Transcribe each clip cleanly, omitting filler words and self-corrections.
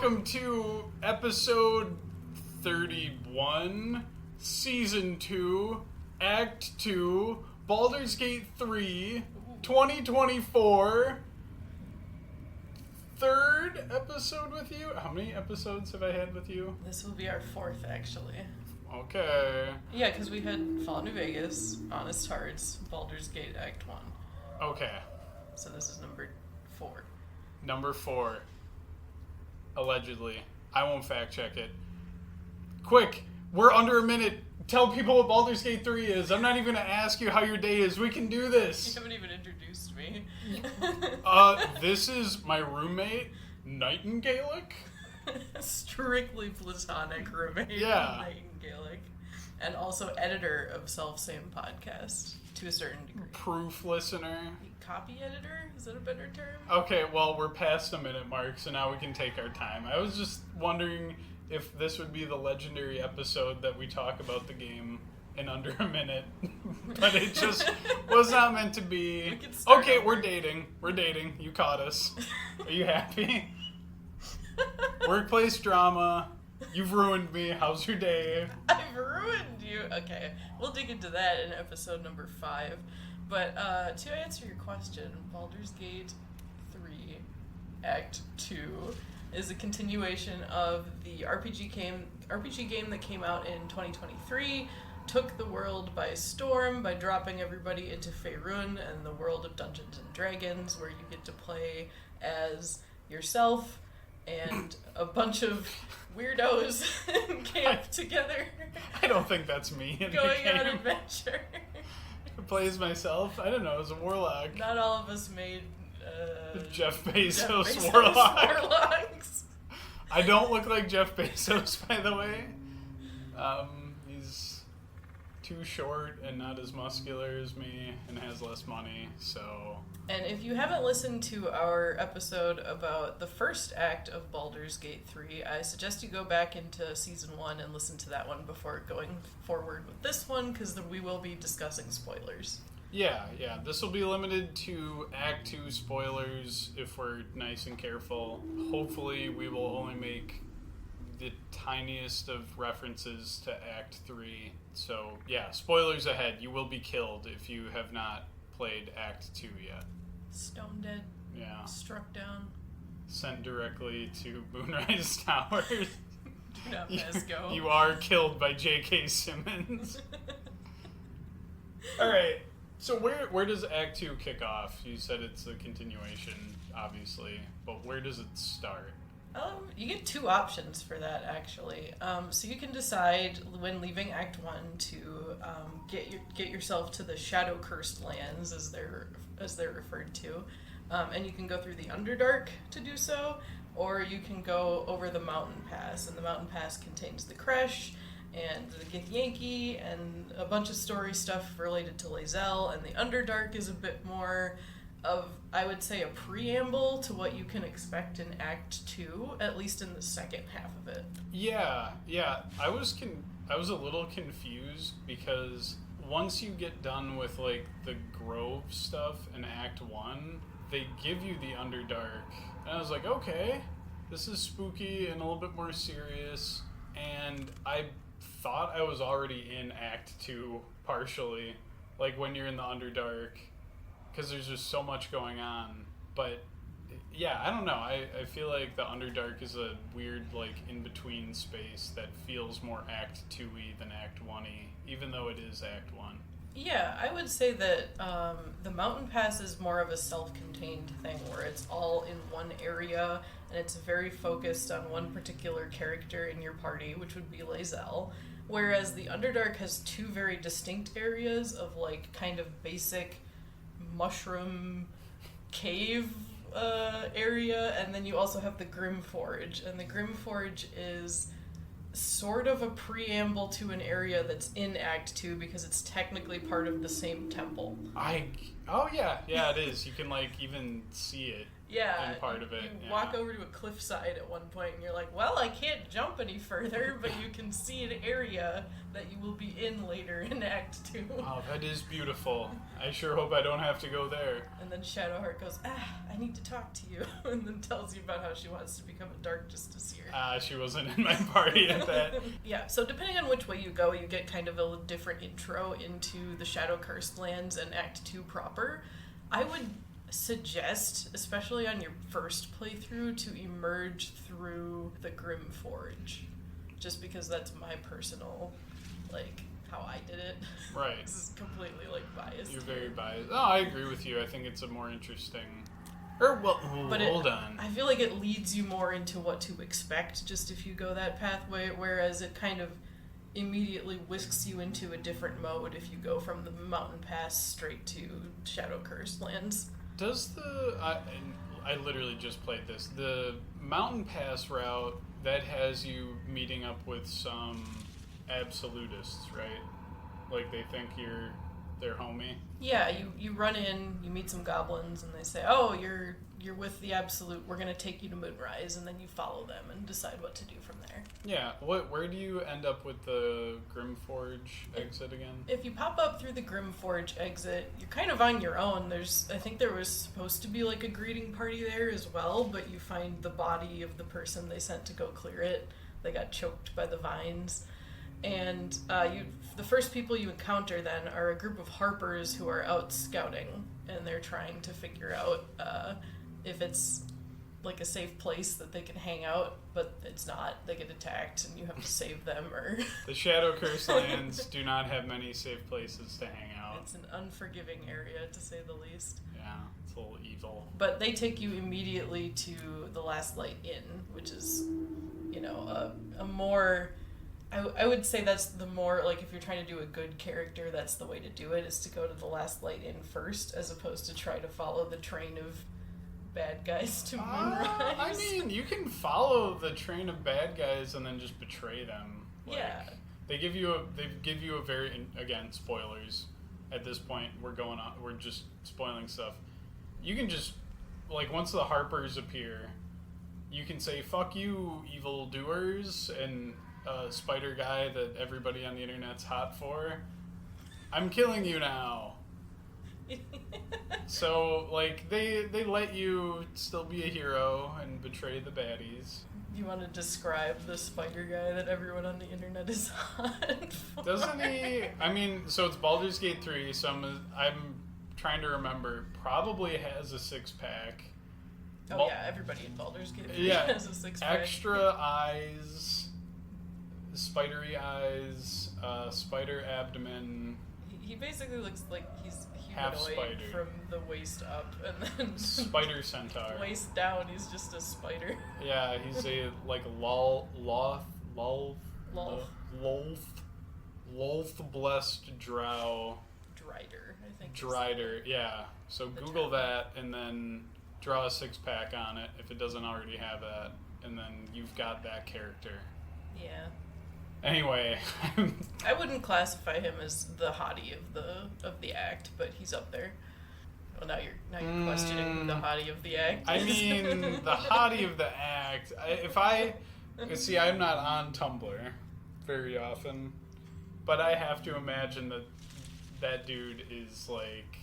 welcome to episode 31, season 2, act 2, Baldur's Gate 3, 2024, third episode with you. How many episodes have I had with you? This will be our fourth, actually. Okay. Yeah, because we had Fallout New Vegas, Honest Hearts, Baldur's Gate Act 1. Okay. So this is number 4. Number 4. Allegedly. I won't fact check it. Quick, we're under a minute. Tell people what Baldur's Gate 3 is. I'm not even going to ask you how your day is. We can do this. You haven't even introduced me. This is my roommate, Nightingaelic. Strictly platonic roommate. Yeah. Nightingaelic. And also editor of Self-Same Podcast, to a certain degree. Proof listener. Copy editor? Is that a better term? Okay, well, we're past the minute mark, so now we can take our time. I was just wondering if this would be the legendary episode that we talk about the game in under a minute. But it just was not meant to be. Okay, we're dating. We're dating. You caught us. Are you happy? Workplace drama. You've ruined me. How's your day? I've ruined you. Okay, we'll dig into that in episode number 5. But to answer your question, Baldur's Gate 3 Act 2 is a continuation of the RPG game that came out in 2023, took the world by storm by dropping everybody into Faerun and the world of Dungeons and Dragons, where you get to play as yourself and a bunch of weirdos camped together. I don't think that's me. Going on adventure. Plays myself. I don't know. As a warlock. Not all of us made Jeff Bezos warlocks. I don't look like Jeff Bezos, by the way. He's too short and not as muscular as me and has less money, so... And if you haven't listened to our episode about the first act of Baldur's Gate 3, I suggest you go back into Season 1 and listen to that one before going forward with this one, because then we will be discussing spoilers. Yeah. This will be limited to Act 2 spoilers if we're nice and careful. Hopefully we will only make the tiniest of references to Act 3. So, yeah, spoilers ahead. You will be killed if you have not played Act 2 yet. Stone dead. Yeah. Struck down. Sent directly to Moonrise Towers. Do not pass go. You are killed by J.K. Simmons. Alright, so where does Act 2 kick off? You said it's a continuation, obviously, but where does it start? You get 2 options for that, actually. So you can decide when leaving Act 1 to get yourself to the Shadow-Cursed Lands, as they're referred to, and you can go through the Underdark to do so, or you can go over the Mountain Pass, and the Mountain Pass contains the Kresh and the Githyanki and a bunch of story stuff related to Lae'zel, and the Underdark is a bit more of, I would say, a preamble to what you can expect in Act 2, at least in the second half of it. Yeah. I was a little confused because once you get done with like the Grove stuff in Act 1, they give you the Underdark. And I was like, okay, this is spooky and a little bit more serious. And I thought I was already in Act 2 partially, like when you're in the Underdark, because there's just so much going on. But yeah, I don't know. I feel like the Underdark is a weird, like, in-between space that feels more Act 2-y than Act 1-y, even though it is Act 1. Yeah, I would say that the Mountain Pass is more of a self-contained thing, where it's all in one area, and it's very focused on one particular character in your party, which would be Lae'zel. Whereas the Underdark has 2 very distinct areas of, like, kind of basic mushroom cave area, and then you also have the Grim Forge, and the Grim Forge is sort of a preamble to an area that's in Act 2 because it's technically part of the same temple. Oh yeah, it is. You can like even see it. Yeah, in part of it. You walk over to a cliffside at one point, and you're like, well, I can't jump any further, but you can see an area that you will be in later in Act 2. Oh, that is beautiful. I sure hope I don't have to go there. And then Shadowheart goes, I need to talk to you, and then tells you about how she wants to become a Dark Justiciar. She wasn't in my party at that. Yeah, so depending on which way you go, you get kind of a different intro into the Shadow Cursed Lands and Act 2 proper. I would suggest, especially on your first playthrough, to emerge through the Grim Forge, just because that's my personal, like, how I did it. Right. This is completely, like, biased. You're very biased. Oh, I agree with you. I think it's a more interesting... hold on. I feel like it leads you more into what to expect, just if you go that pathway, whereas it kind of immediately whisks you into a different mode if you go from the mountain pass straight to Shadow Cursed Lands. Does I literally just played this. The mountain pass route, that has you meeting up with some absolutists, right? Like they think you're their homie? Yeah, you run in, you meet some goblins, and they say, oh, you're with the Absolute, we're going to take you to Moonrise, and then you follow them and decide what to do from there. Yeah, where do you end up with the Grimforge exit again? If you pop up through the Grimforge exit, you're kind of on your own. I think there was supposed to be like a greeting party there as well, but you find the body of the person they sent to go clear it. They got choked by the vines. And the first people you encounter then are a group of harpers who are out scouting, and they're trying to figure out if it's like a safe place that they can hang out, but it's not. They get attacked, and you have to save them. Or the Shadow Cursed Lands do not have many safe places to hang out. It's an unforgiving area, to say the least. Yeah, it's a little evil. But they take you immediately to the Last Light Inn, which is, a more... I would say that's the more, like, if you're trying to do a good character, that's the way to do it, is to go to the Last Light Inn first, as opposed to try to follow the train of bad guys to Moonrise. I mean, you can follow the train of bad guys and then just betray them. Like, yeah. They give you a very, again, spoilers. At this point, we're just spoiling stuff. You can just, like, once the Harpers appear, you can say, fuck you, evil doers, and spider guy that everybody on the internet's hot for. I'm killing you now. So, like, they let you still be a hero and betray the baddies. You want to describe the spider guy that everyone on the internet is hot for? Doesn't he? I mean, so it's Baldur's Gate 3, so I'm trying to remember. Probably has a six-pack. Oh, yeah, everybody in Baldur's Gate 3 has a six-pack. Extra eyes, spidery eyes, spider abdomen. He basically looks like he's Half humanoid spider. from the waist up, and then Spider centaur. waist down, he's just a spider. Yeah, he's a like lolth blessed drow. Drider, I think. Drider, yeah. So Google that and then draw a six-pack on it if it doesn't already have that, and then you've got that character. Yeah. Anyway, I wouldn't classify him as the hottie of the act, but he's up there. Well, now you're questioning the hottie of the act. I mean, the hottie of the act. I'm not on Tumblr very often, but I have to imagine that dude is like,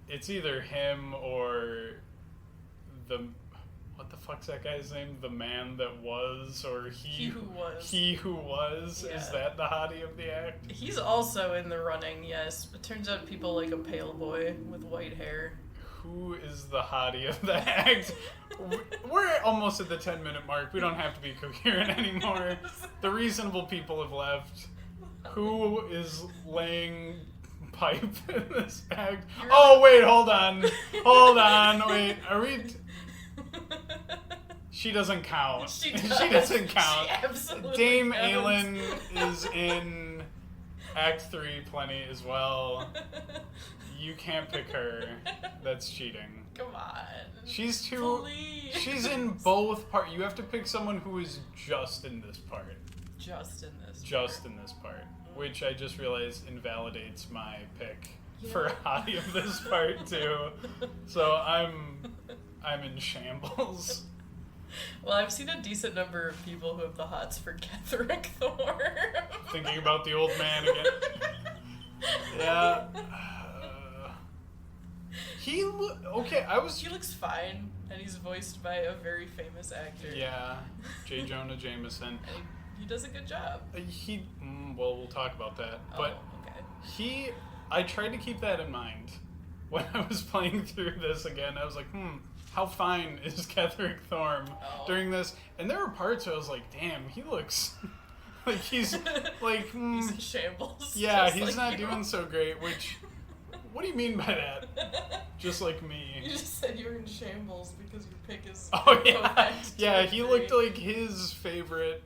it's either him or what the fuck's that guy's name? The man that was, or he who was. He who was. Yeah. Is that the hottie of the act? He's also in the running, yes. It turns out people like a pale boy with white hair. Who is the hottie of the act? We're almost at the 10-minute mark. We don't have to be coherent anymore. The reasonable people have left. Who is laying pipe in this act? Wait, hold on. Wait, are we... She doesn't count. She doesn't count. She absolutely Dame does. Aelin is in Act 3 plenty as well. You can't pick her. That's cheating. Come on. She's too... Please. She's in both parts. You have to pick someone who is just in this part. Just in this part. Which I just realized invalidates my pick for hottie of this part too. So I'm in shambles. Well, I've seen a decent number of people who have the hots for Ketheric Thorm. Thinking about the old man again. Yeah. He looks fine, and he's voiced by a very famous actor. Yeah, J. Jonah Jameson. And he does a good job. Well, we'll talk about that. But okay. I tried to keep that in mind when I was playing through this again. I was like, how fine is Ketheric Thorm during this? And there were parts where I was like, damn, he looks like he's like... he's in shambles. Yeah, he's not doing so great, which... What do you mean by that? Just like me. You just said you were in shambles because your pick is... Oh, yeah. Yeah, he looked like his favorite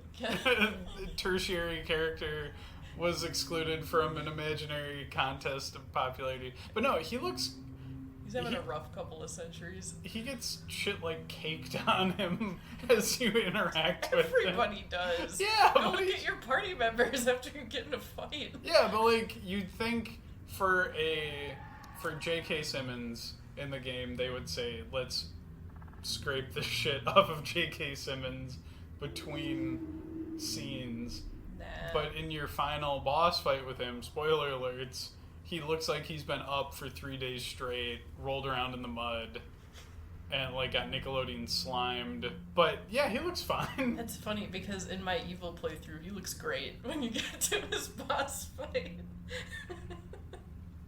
tertiary character was excluded from an imaginary contest of popularity. But no, he looks... He's having a rough couple of centuries. He gets shit like caked on him as you interact with him. Everybody does. Yeah. Go look at your party members after you get in a fight. Yeah, but like, you'd think... For J.K. Simmons in the game, they would say, let's scrape the shit off of J.K. Simmons between scenes. Nah. But in your final boss fight with him, spoiler alerts, he looks like he's been up for 3 days straight, rolled around in the mud, and like got Nickelodeon slimed. But yeah, he looks fine. That's funny because in my evil playthrough, he looks great when you get to his boss fight.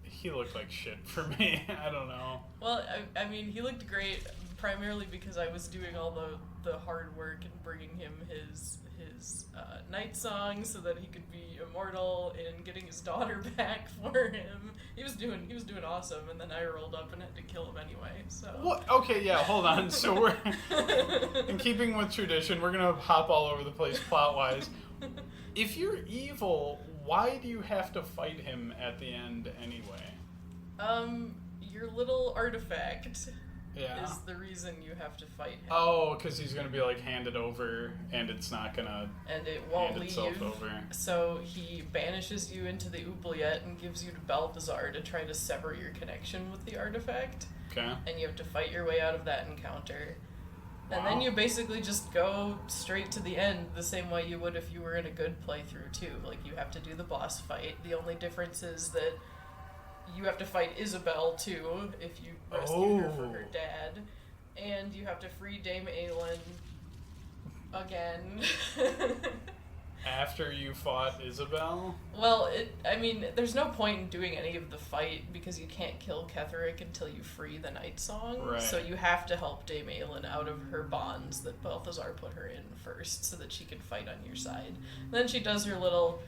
He looked like shit for me. I don't know. Well, I mean, he looked great primarily because I was doing all the hard work and bringing him his night song so that he could be immortal and getting his daughter back for him. He was doing awesome, and then I rolled up and had to kill him anyway. So. What? Okay, yeah. Hold on. So we're in keeping with tradition. We're gonna hop all over the place plot wise. If you're evil, why do you have to fight him at the end anyway? Your little artifact is the reason you have to fight him. Oh, because he's gonna be like handed over, and it's not gonna and it won't hand itself over. So he banishes you into the oubliette and gives you to Balthazar to try to sever your connection with the artifact. Okay. And you have to fight your way out of that encounter. And then you basically just go straight to the end the same way you would if you were in a good playthrough too. Like, you have to do the boss fight. The only difference is that you have to fight Isabel too if you rescue her from her dad. And you have to free Dame Aelin again. After you fought Isabel? Well, there's no point in doing any of the fight because you can't kill Ketheric until you free the Night Song. Right. So you have to help Dame Aelin out of her bonds that Balthazar put her in first so that she can fight on your side. And then she does her little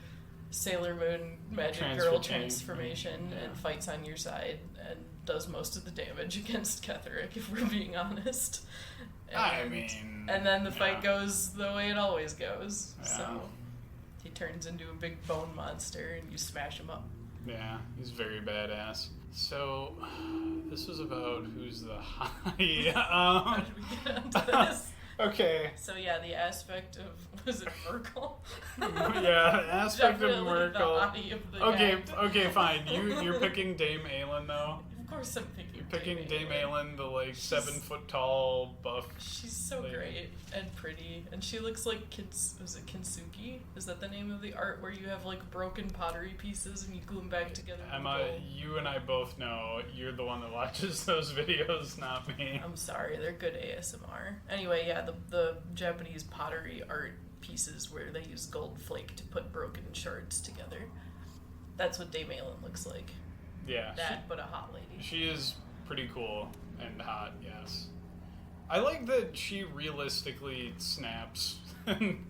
Sailor Moon Magic Girl transformation and fights on your side and does most of the damage against Ketheric, if we're being honest. And then the fight goes the way it always goes. Yeah. So he turns into a big bone monster and you smash him up. Yeah, he's very badass. So, this was about who's the hottie. How did we get onto this? Okay. So yeah, the aspect of, was it Merkel? Yeah, the aspect of Merkel. The hottie of the okay, fine. You're picking Dame Aelin though? Of course I'm picking You're picking Dame Aelin, the 7 foot tall buff. She's so great and pretty, and she looks like was it Kintsugi? Is that the name of the art where you have broken pottery pieces and you glue them back together? Emma, you and I both know you're the one that watches those videos, not me. I'm sorry, they're good ASMR. Anyway, yeah, the Japanese pottery art pieces where they use gold flake to put broken shards together. That's what Dame Aelin looks like. Yeah. But a hot lady. She is pretty cool and hot, yes. I like that she realistically snaps and,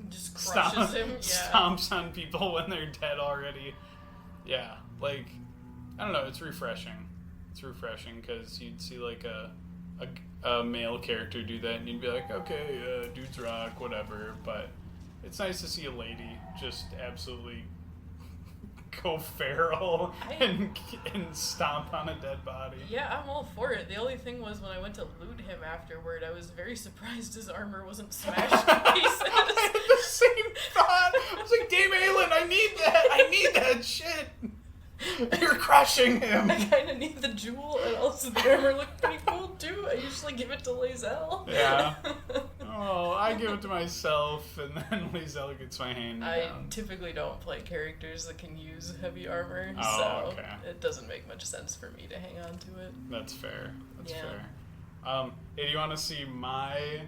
just crushes him. Yeah. Stomps on people when they're dead already. Yeah, I don't know, it's refreshing. It's refreshing because you'd see, a male character do that and you'd be like, okay, dudes rock, whatever, but it's nice to see a lady just absolutely go feral and stomp on a dead body. Yeah, I'm all for it. The only thing was when I went to loot him afterward, I was very surprised his armor wasn't smashed to pieces. I had the same thought. I was like, Dame Aelin, I need that shit. You're crushing him! I kind of need the jewel, and also the armor looked pretty cool, too. I usually give it to Lae'zel. Yeah. Oh, I give it to myself, and then Lae'zel gets my hand down. I typically don't play characters that can use heavy armor, Oh, so okay. it doesn't make much sense for me to hang on to it. That's fair. That's Yeah. fair. Hey, do you want to see my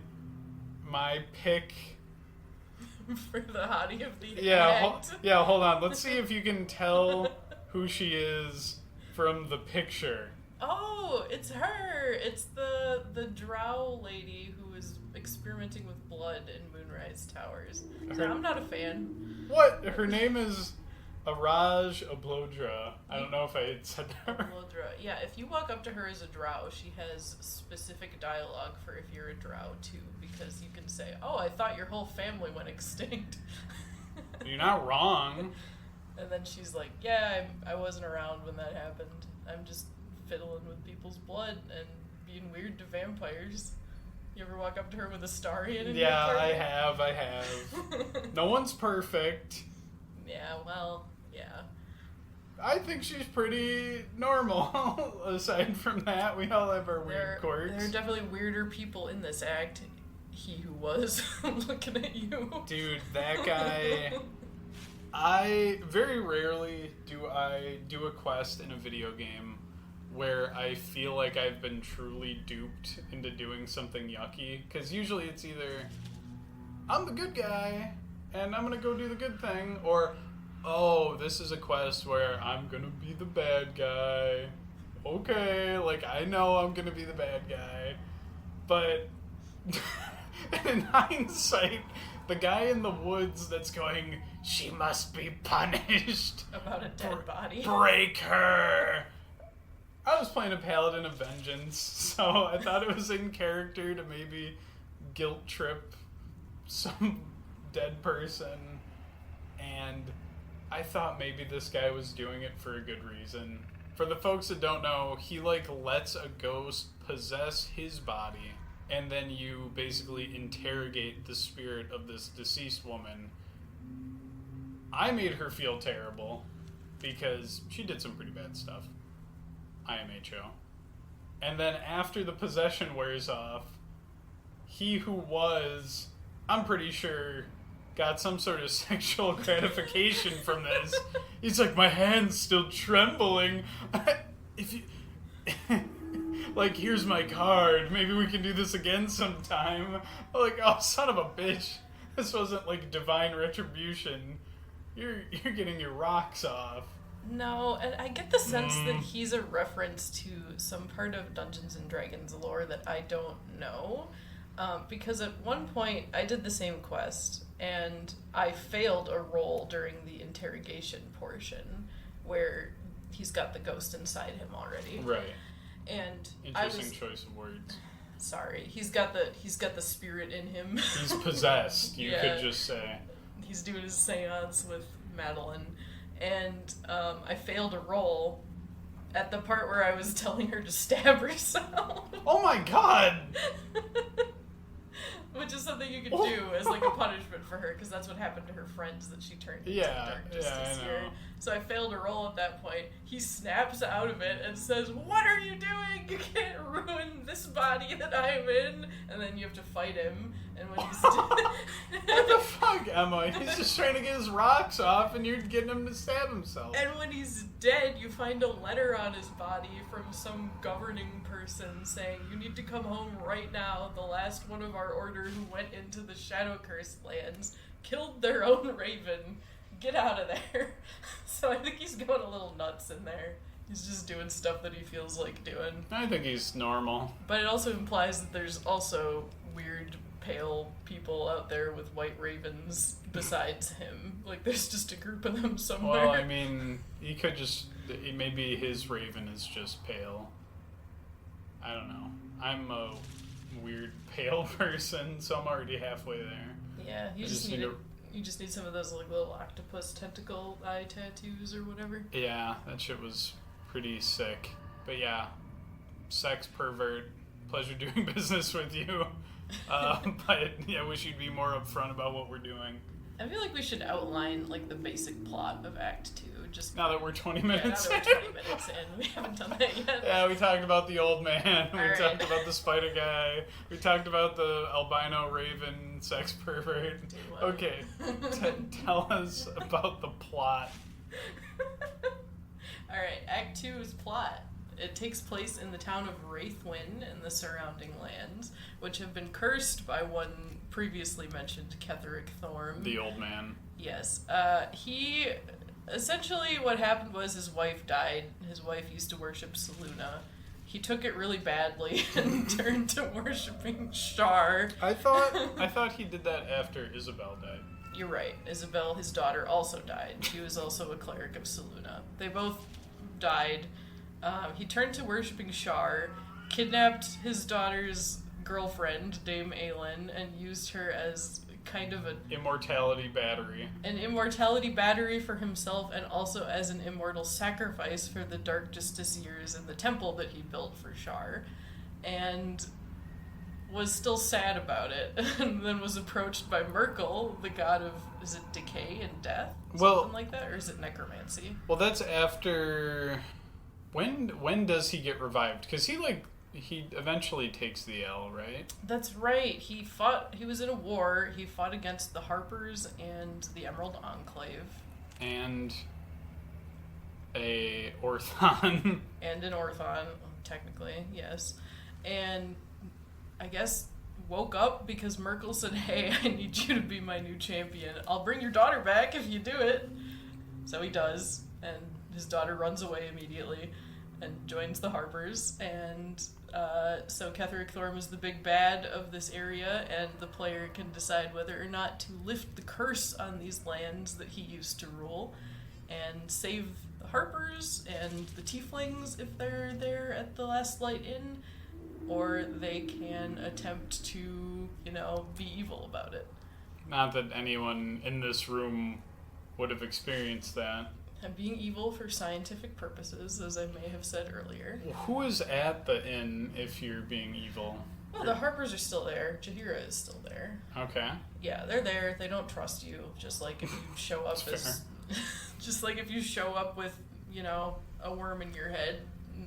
pick? For the hottie of the Yeah, act. hold on. Let's see if you can tell who she is from the picture. Oh, it's her. It's the drow lady who was experimenting with blood in Moonrise Towers. So I'm not a fan. What? Her name is Araj Oblodra. I don't know if I had said that. Oblodra. Yeah, if you walk up to her as a drow, she has specific dialogue for if you're a drow too, because you can say, "Oh, I thought your whole family went extinct." You're not wrong. And then she's like, "Yeah, I wasn't around when that happened. I'm just fiddling with people's blood and being weird to vampires." You ever walk up to her with a Starian in your Yeah, I apartment? have. No one's perfect. Yeah, well, yeah. I think she's pretty normal. Aside from that, we all have our weird quirks. There are definitely weirder people in this act. He who was looking at you. Dude, that guy... I very rarely do a quest in a video game where I feel like I've been truly duped into doing something yucky. Because usually it's either, I'm the good guy, and I'm gonna go do the good thing, or, oh, this is a quest where I'm gonna be the bad guy. Okay, like, I know I'm gonna be the bad guy. But, in hindsight, the guy in the woods that's going, she must be punished. About a dead body. Break her. I was playing a paladin of vengeance, so I thought it was in character to maybe guilt trip some dead person, and I thought maybe this guy was doing it for a good reason. For the folks that don't know, he lets a ghost possess his body, and then you basically interrogate the spirit of this deceased woman. I made her feel terrible because she did some pretty bad stuff. IMHO. And then after the possession wears off, he who was, I'm pretty sure, got some sort of sexual gratification from this. He's like, my hand's still trembling. If you... like, here's my card. Maybe we can do this again sometime. I'm like, oh, son of a bitch. This wasn't like divine retribution. You're getting your rocks off. No, and I get the sense that he's a reference to some part of Dungeons and Dragons lore that I don't know. Because at one point I did the same quest and I failed a roll during the interrogation portion where he's got the ghost inside him already. Right. And Interesting choice of words. Sorry, he's got the spirit in him. He's possessed, you Yeah. could just say. He's doing his seance with Madeline. And I failed a roll at the part where I was telling her to stab herself. Oh my god! Which is something you could do as like a punishment for her, because that's what happened to her friends that she turned into Dark Justice here. So I failed a roll at that point. He snaps out of it and says, "What are you doing? You can't ruin this body that I'm in." And then you have to fight him. And when he's What the fuck, Emma? He's just trying to get his rocks off and you're getting him to stab himself. And when he's dead, you find a letter on his body from some governing person saying, "You need to come home right now. The last one of our order who went into the Shadowcursed lands killed their own raven. Get out of there." So I think he's going a little nuts in there. He's just doing stuff that he feels like doing. I think he's normal. But it also implies that there's also weird, pale people out there with white ravens besides him. Like, there's just a group of them somewhere. Well, I mean, he could just... Maybe his raven is just pale. I don't know. I'm a weird pale person, so I'm already halfway there. Yeah, you just need some of those like little octopus tentacle eye tattoos or whatever. Yeah, that shit was pretty sick. But yeah, sex pervert. Pleasure doing business with you. But yeah, I wish you'd be more upfront about what we're doing. I feel like we should outline like the basic plot of Act 2, just... Now that we're 20 Yeah, minutes now that we're 20 minutes in. We haven't done that yet. Yeah, we talked about the old man. We All talked right. about the spider guy. We talked about the albino raven sex pervert. Do what? Okay, tell us about the plot. Alright, Act 2 is plot. It takes place in the town of Wraithwyn and the surrounding lands, which have been cursed by one previously mentioned Ketheric Thorm. The old man. Yes. He... Essentially, what happened was his wife died. His wife used to worship Selûne. He took it really badly and turned to worshipping Shar. I thought he did that after Isabel died. You're right. Isabel, his daughter, also died. She was also a cleric of Selûne. They both died. He turned to worshipping Shar, kidnapped his daughter's girlfriend, Dame Aelin, and used her as kind of an immortality battery for himself, and also as an immortal sacrifice for the dark justiciars in the temple that he built for Shar, and was still sad about it, and then was approached by Merkel, the god of, is it decay and death? Something like that? Or is it necromancy? Well, that's after... When does he get revived? Because he eventually takes the L, right? That's right. He was in a war. He fought against the Harpers and the Emerald Enclave. And a Orthon. And an Orthon, technically, yes. And I guess woke up because Merkel said, hey, I need you to be my new champion. I'll bring your daughter back if you do it. So he does, and his daughter runs away immediately and joins the Harpers, and so Ketheric Thorm is the big bad of this area, and the player can decide whether or not to lift the curse on these lands that he used to rule, and save the Harpers and the Tieflings if they're there at the Last Light Inn, or they can attempt to, be evil about it. Not that anyone in this room would have experienced that. And being evil for scientific purposes, as I may have said earlier. Who is at the inn if you're being evil? Well, the Harpers are still there. Jaheira is still there. Okay. Yeah, they're there. They don't trust you. Just like if you show up just like if you show up with, a worm in your head,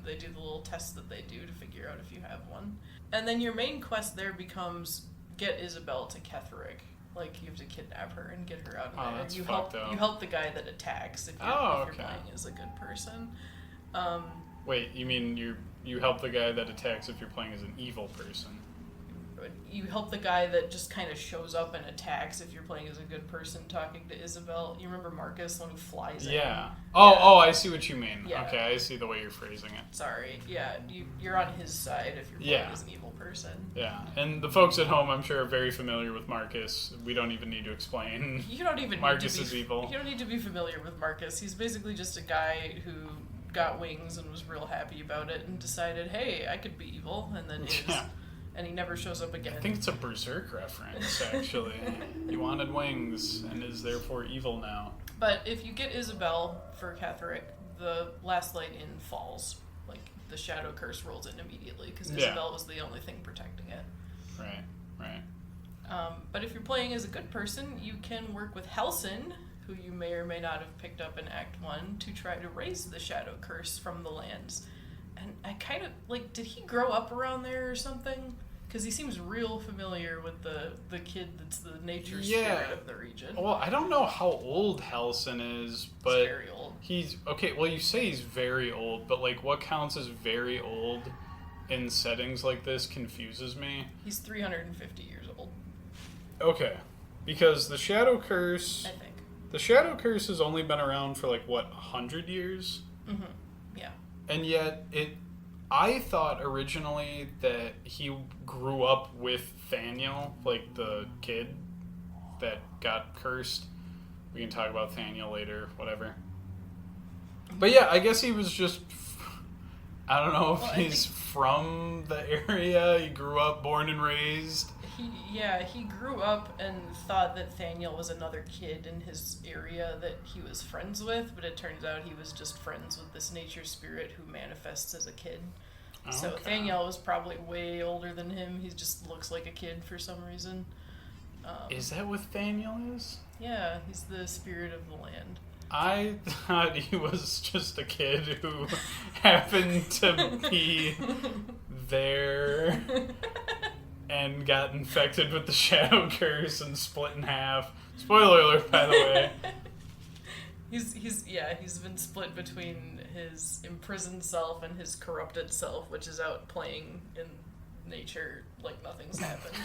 they do the little tests that they do to figure out if you have one. And then your main quest there becomes get Isabel to Ketheric. Like, you have to kidnap her and get her out of there. That's you fucked help up. You help the guy that attacks if you're playing as a good person. Wait, you mean you help the guy that attacks if you're playing as an evil person? You help the guy that just kind of shows up and attacks if you're playing as a good person talking to Isabel. You remember Marcus, the one who flies in? Yeah. Oh, I see what you mean. Yeah. Okay, I see the way you're phrasing it. Sorry. Yeah, you're on his side if you're playing as an evil person. Yeah, and the folks at home, I'm sure, are very familiar with Marcus. We don't even need to explain. You don't even Marcus is evil. You don't need to be familiar with Marcus. He's basically just a guy who got wings and was real happy about it and decided, hey, I could be evil, and then is. Yeah. And he never shows up again. I think it's a Berserk reference, actually. He wanted wings and is therefore evil now. But if you get Isabel for Ketheric, the Last Light Inn falls. Like, the Shadow Curse rolls in immediately, because Isabel was the only thing protecting it. Right. But if you're playing as a good person, you can work with Halsin, who you may or may not have picked up in Act 1, to try to raise the Shadow Curse from the lands. And I kind of, did he grow up around there or something? Because he seems real familiar with the kid that's the nature spirit of the region. Well, I don't know how old Halsin is, but... He's very old. Okay, well, you say he's very old, but, what counts as very old in settings like this confuses me. He's 350 years old. Okay, because the Shadow Curse... I think. The Shadow Curse has only been around for, 100 years? Mm-hmm, yeah. And yet, I thought originally that he grew up with Thaniel, the kid that got cursed. We can talk about Thaniel later, whatever. But yeah, I guess he was just... I don't know if he's from the area. He grew up, born and raised. He grew up and thought that Thaniel was another kid in his area that he was friends with, but it turns out he was just friends with this nature spirit who manifests as a kid. Okay. So Thaniel was probably way older than him. He just looks like a kid for some reason. Is that what Thaniel is? Yeah, he's the spirit of the land. I thought he was just a kid who happened to be there and got infected with the shadow curse and split in half. Spoiler alert, by the way. He's been split between his imprisoned self and his corrupted self, which is out playing in nature like nothing's happened.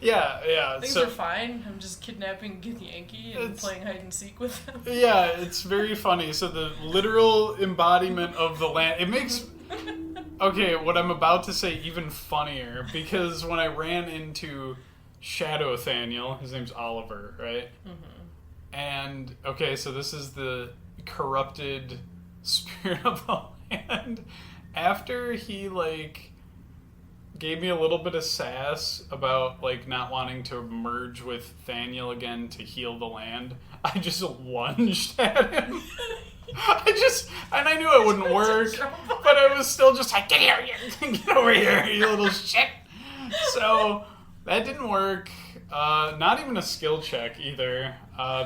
Yeah. Things are fine. I'm just kidnapping Githyanki and playing hide and seek with him. Yeah, it's very funny. So the literal embodiment of the land, it makes, okay, what I'm about to say even funnier, because when I ran into Shadow Thaniel, his name's Oliver, right? Mm-hmm. And, okay, so this is the corrupted spirit of the land. After he, like, gave me a little bit of sass about, like, not wanting to merge with Thaniel again to heal the land, I just lunged at him. And I knew it wouldn't work, but I was still just like, get here, get over here, you little shit. So, that didn't work. Not even a skill check either.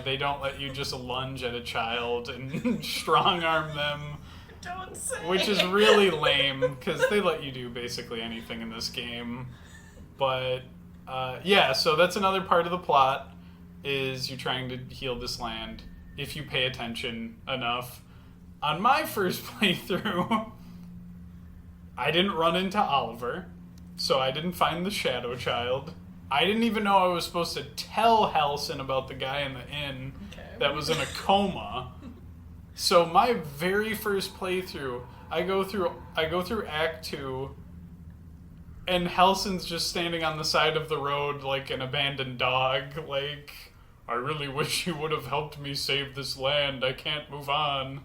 They don't let you just lunge at a child and strong arm them. Don't say. Which is really lame, because they let you do basically anything in this game. But, so that's another part of the plot, is you're trying to heal this land, if you pay attention enough. On my first playthrough, I didn't run into Oliver, so I didn't find the Shadow Child. I didn't even know I was supposed to tell Halsin about the guy in the inn that was in a coma. So my very first playthrough, I go through Act 2, and Halsin's just standing on the side of the road like an abandoned dog, like, I really wish you would have helped me save this land, I can't move on.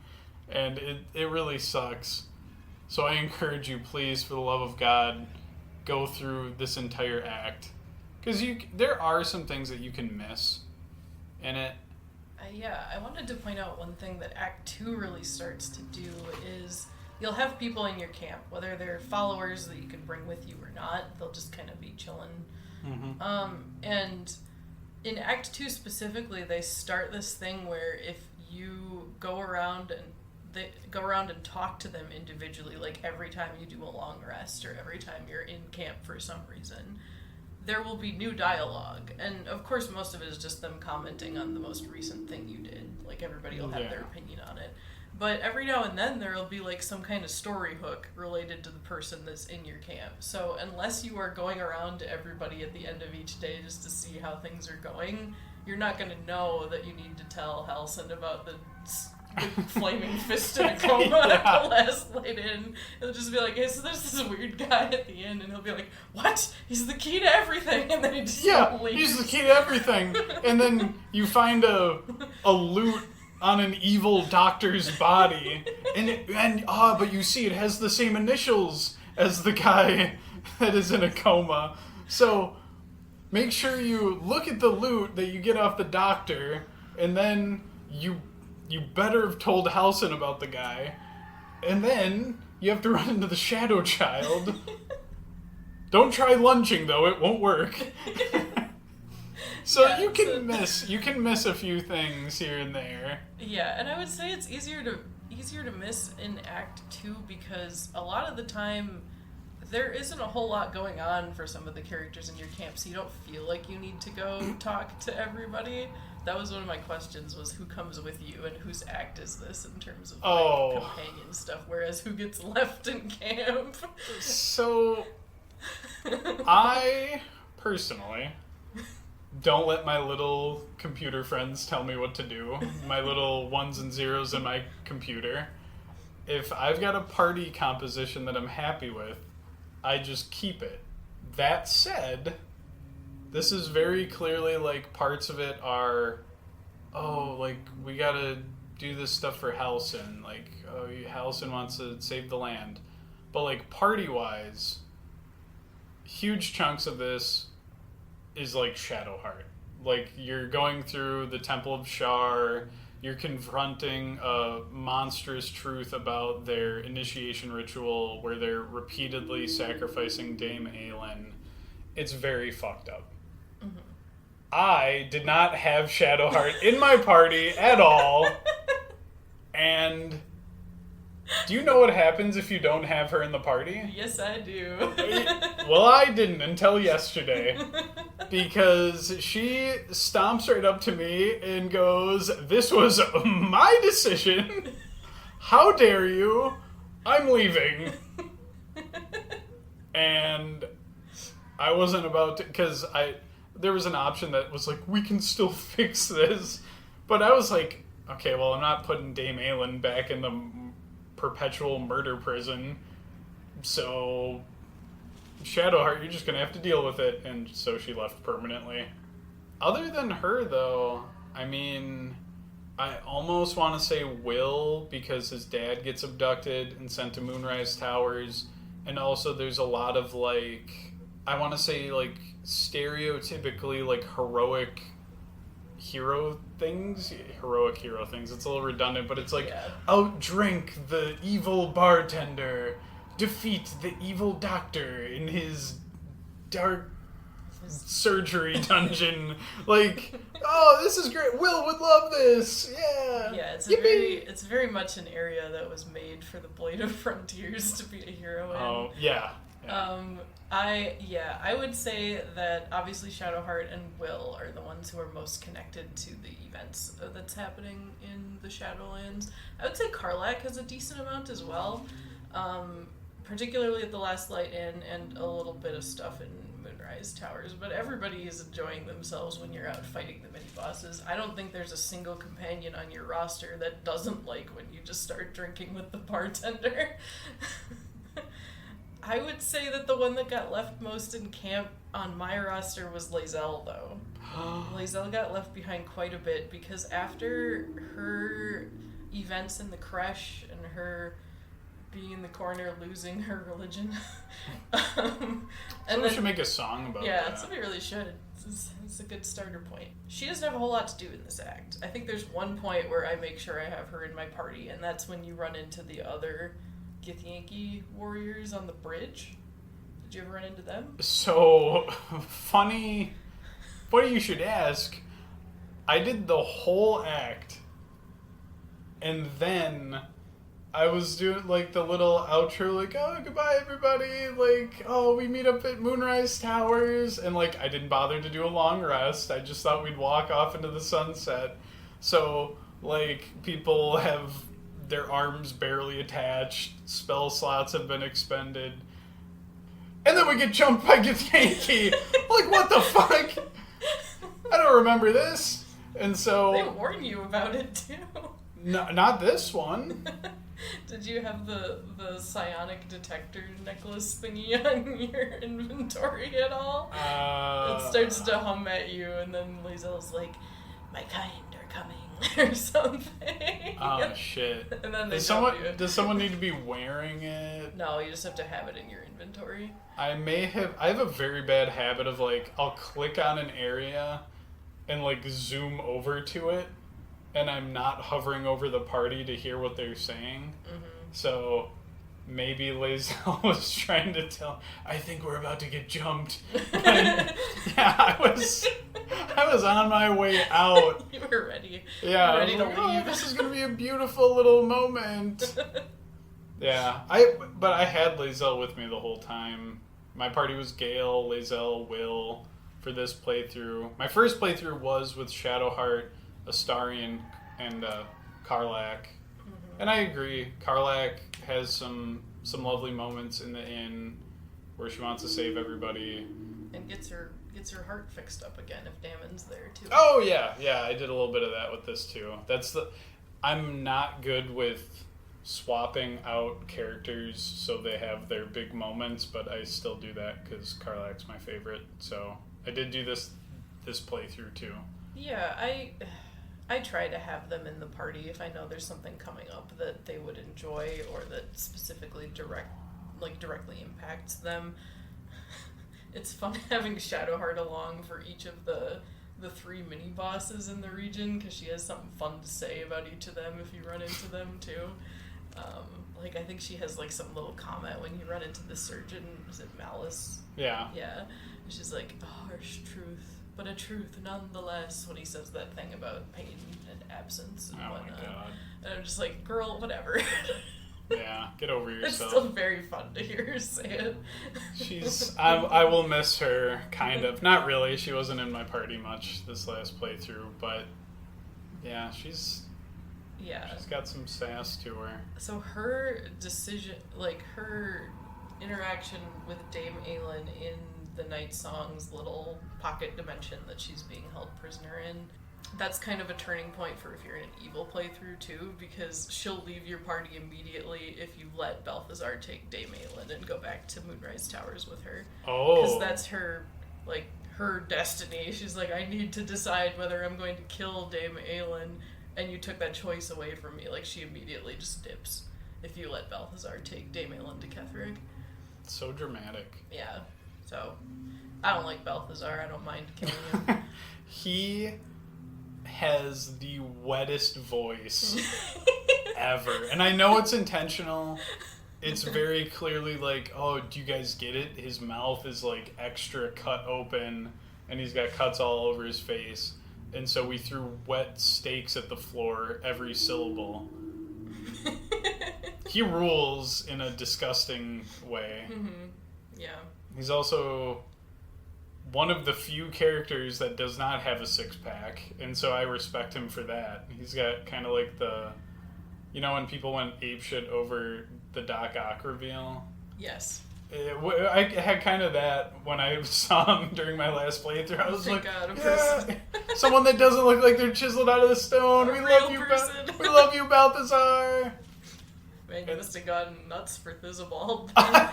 And it really sucks. So I encourage you, please, for the love of God, go through this entire act. Because there are some things that you can miss in it. I wanted to point out one thing that Act 2 really starts to do is you'll have people in your camp, whether they're followers that you can bring with you or not, they'll just kind of be chilling. Mm-hmm. And in Act 2 specifically, they start this thing where if you go around and talk to them individually, like every time you do a long rest or every time you're in camp for some reason, there will be new dialogue. And of course, most of it is just them commenting on the most recent thing you did. Like, everybody will have their opinion on it. But every now and then, there will be like some kind of story hook related to the person that's in your camp. So unless you are going around to everybody at the end of each day just to see how things are going, you're not going to know that you need to tell Halsin about the flaming fist in a coma at the last light in. It'll just be like, hey, so there's this weird guy at the end, and he'll be like, what? He's the key to everything, and then he just leaves. He's the key to everything. And then you find a loot on an evil doctor's body, but you see it has the same initials as the guy that is in a coma. So make sure you look at the loot that you get off the doctor, and then you better have told Halsin about the guy. And then you have to run into the Shadow Child. Don't try lunging, though. It won't work. So you can miss a few things here and there. Yeah, and I would say it's easier to miss in Act 2 because a lot of the time there isn't a whole lot going on for some of the characters in your camp, so you don't feel like you need to go talk to everybody. That was one of my questions, was who comes with you and whose act is this in terms of companion stuff, whereas who gets left in camp? So, I personally don't let my little computer friends tell me what to do, my little ones and zeros in my computer. If I've got a party composition that I'm happy with, I just keep it. That said, this is very clearly, like, parts of it are, we gotta do this stuff for Halsin. Like, Halsin wants to save the land. But, like, party-wise, huge chunks of this is, like, Shadowheart. Like, you're going through the Temple of Shar, you're confronting a monstrous truth about their initiation ritual where they're repeatedly sacrificing Dame Aelin. It's very fucked up. Mm-hmm. I did not have Shadowheart in my party at all. And do you know what happens if you don't have her in the party? Yes, I do. Well, I didn't until yesterday. Because she stomps right up to me and goes, "This was my decision. How dare you? I'm leaving." And I wasn't about to, because there was an option that was like, we can still fix this. But I was like, okay, well, I'm not putting Dame Aelin back in the perpetual murder prison. So, Shadowheart, you're just going to have to deal with it. And so she left permanently. Other than her, though, I mean, I almost want to say Will, because his dad gets abducted and sent to Moonrise Towers. And also there's a lot of, like, I want to say, like, stereotypically, like, heroic hero things. Heroic hero things. It's a little redundant, but it's like, outdrink the evil bartender, defeat the evil doctor in his dark surgery dungeon. Like, oh, this is great. Will would love this. Yeah. Yeah, it's very much an area that was made for the Blade of Frontiers to be a hero in. Oh, yeah. I would say that obviously Shadowheart and Will are the ones who are most connected to the events that's happening in the Shadowlands. I would say Karlach has a decent amount as well, particularly at the Last Light Inn and a little bit of stuff in Moonrise Towers, but everybody is enjoying themselves when you're out fighting the mini-bosses. I don't think there's a single companion on your roster that doesn't like when you just start drinking with the bartender. I would say that the one that got left most in camp on my roster was Lae'zel, though. Lae'zel got left behind quite a bit because after her events in the creche and her being in the corner losing her religion. Somebody should make a song about that. Yeah, somebody really should. It's a good starter point. She doesn't have a whole lot to do in this act. I think there's one point where I make sure I have her in my party, and that's when you run into the other Githyanki warriors on the bridge. Did you ever run into them? So, funny you should ask. I did the whole act, and then I was doing, like, the little outro, like, oh, goodbye, everybody, like, oh, we meet up at Moonrise Towers, and, like, I didn't bother to do a long rest. I just thought we'd walk off into the sunset. So, like, people have their arms barely attached, spell slots have been expended, and then we get jumped by Githyanki. Like, what the fuck? I don't remember this. And so... They warn you about it, too. No, not this one. Did you have the psionic detector necklace thingy on your inventory at all? It starts to hum at you, and then Lae'zel's like, "My kind are coming," or something. Oh, shit. And then they does someone need to be wearing it? No, you just have to have it in your inventory. I have a very bad habit of, like, I'll click on an area and, like, zoom over to it, and I'm not hovering over the party to hear what they're saying. Mm-hmm. So maybe Lae'zel was trying to tell, I think we're about to get jumped. But, yeah, I was on my way out. You were ready. Yeah, you were ready to leave. Oh, this is going to be a beautiful little moment. Yeah, but I had Lae'zel with me the whole time. My party was Gale, Lae'zel, Will for this playthrough. My first playthrough was with Shadowheart, Astarion, and Karlach. Mm-hmm. And I agree, Karlach has some lovely moments in the inn where she wants to save everybody. And gets her heart fixed up again if Damon's there too. Oh yeah, I did a little bit of that with this too. I'm not good with swapping out characters so they have their big moments, but I still do that because Karlach's my favorite. So I did do this playthrough too. Yeah, I try to have them in the party if I know there's something coming up that they would enjoy or that specifically directly impacts them. It's fun having Shadowheart along for each of the three mini bosses in the region because she has something fun to say about each of them if you run into them too. I think she has like some little comment when you run into the surgeon. Is it Malice? Yeah. Yeah. And she's like, "A harsh truth, but a truth nonetheless," when he says that thing about pain and absence and whatnot. My God. And I'm just like, girl, whatever. Yeah, get over yourself. It's still very fun to hear her say it. I will miss her, kind of. Not really, she wasn't in my party much this last playthrough, but yeah, she's got some sass to her. So her decision, like her interaction with Dame Aelin in the Night Song's little pocket dimension that she's being held prisoner in, that's kind of a turning point for if you're in an evil playthrough too, because she'll leave your party immediately if you let Balthazar take Dame Aelin and go back to Moonrise Towers with her. Oh. Because that's her, like, her destiny. She's like, I need to decide whether I'm going to kill Dame Aelin, and you took that choice away from me. Like, she immediately just dips if you let Balthazar take Dame Aelin to Ketheric. So dramatic. Yeah. So, I don't like Balthazar. I don't mind killing him. He has the wettest voice ever. And I know it's intentional. It's very clearly like, oh, do you guys get it? His mouth is like extra cut open and he's got cuts all over his face. And so we threw wet stakes at the floor every syllable. He rules in a disgusting way. Mm-hmm. Yeah. He's also one of the few characters that does not have a six-pack, and so I respect him for that. He's got kind of like the... You know when people went apeshit over the Doc Ock reveal? Yes. I had kind of that when I saw him during my last playthrough. I was like, yeah, someone that doesn't look like they're chiseled out of the stone. We love you, Balthazar. Man, you must have gotten nuts for Thizabald. I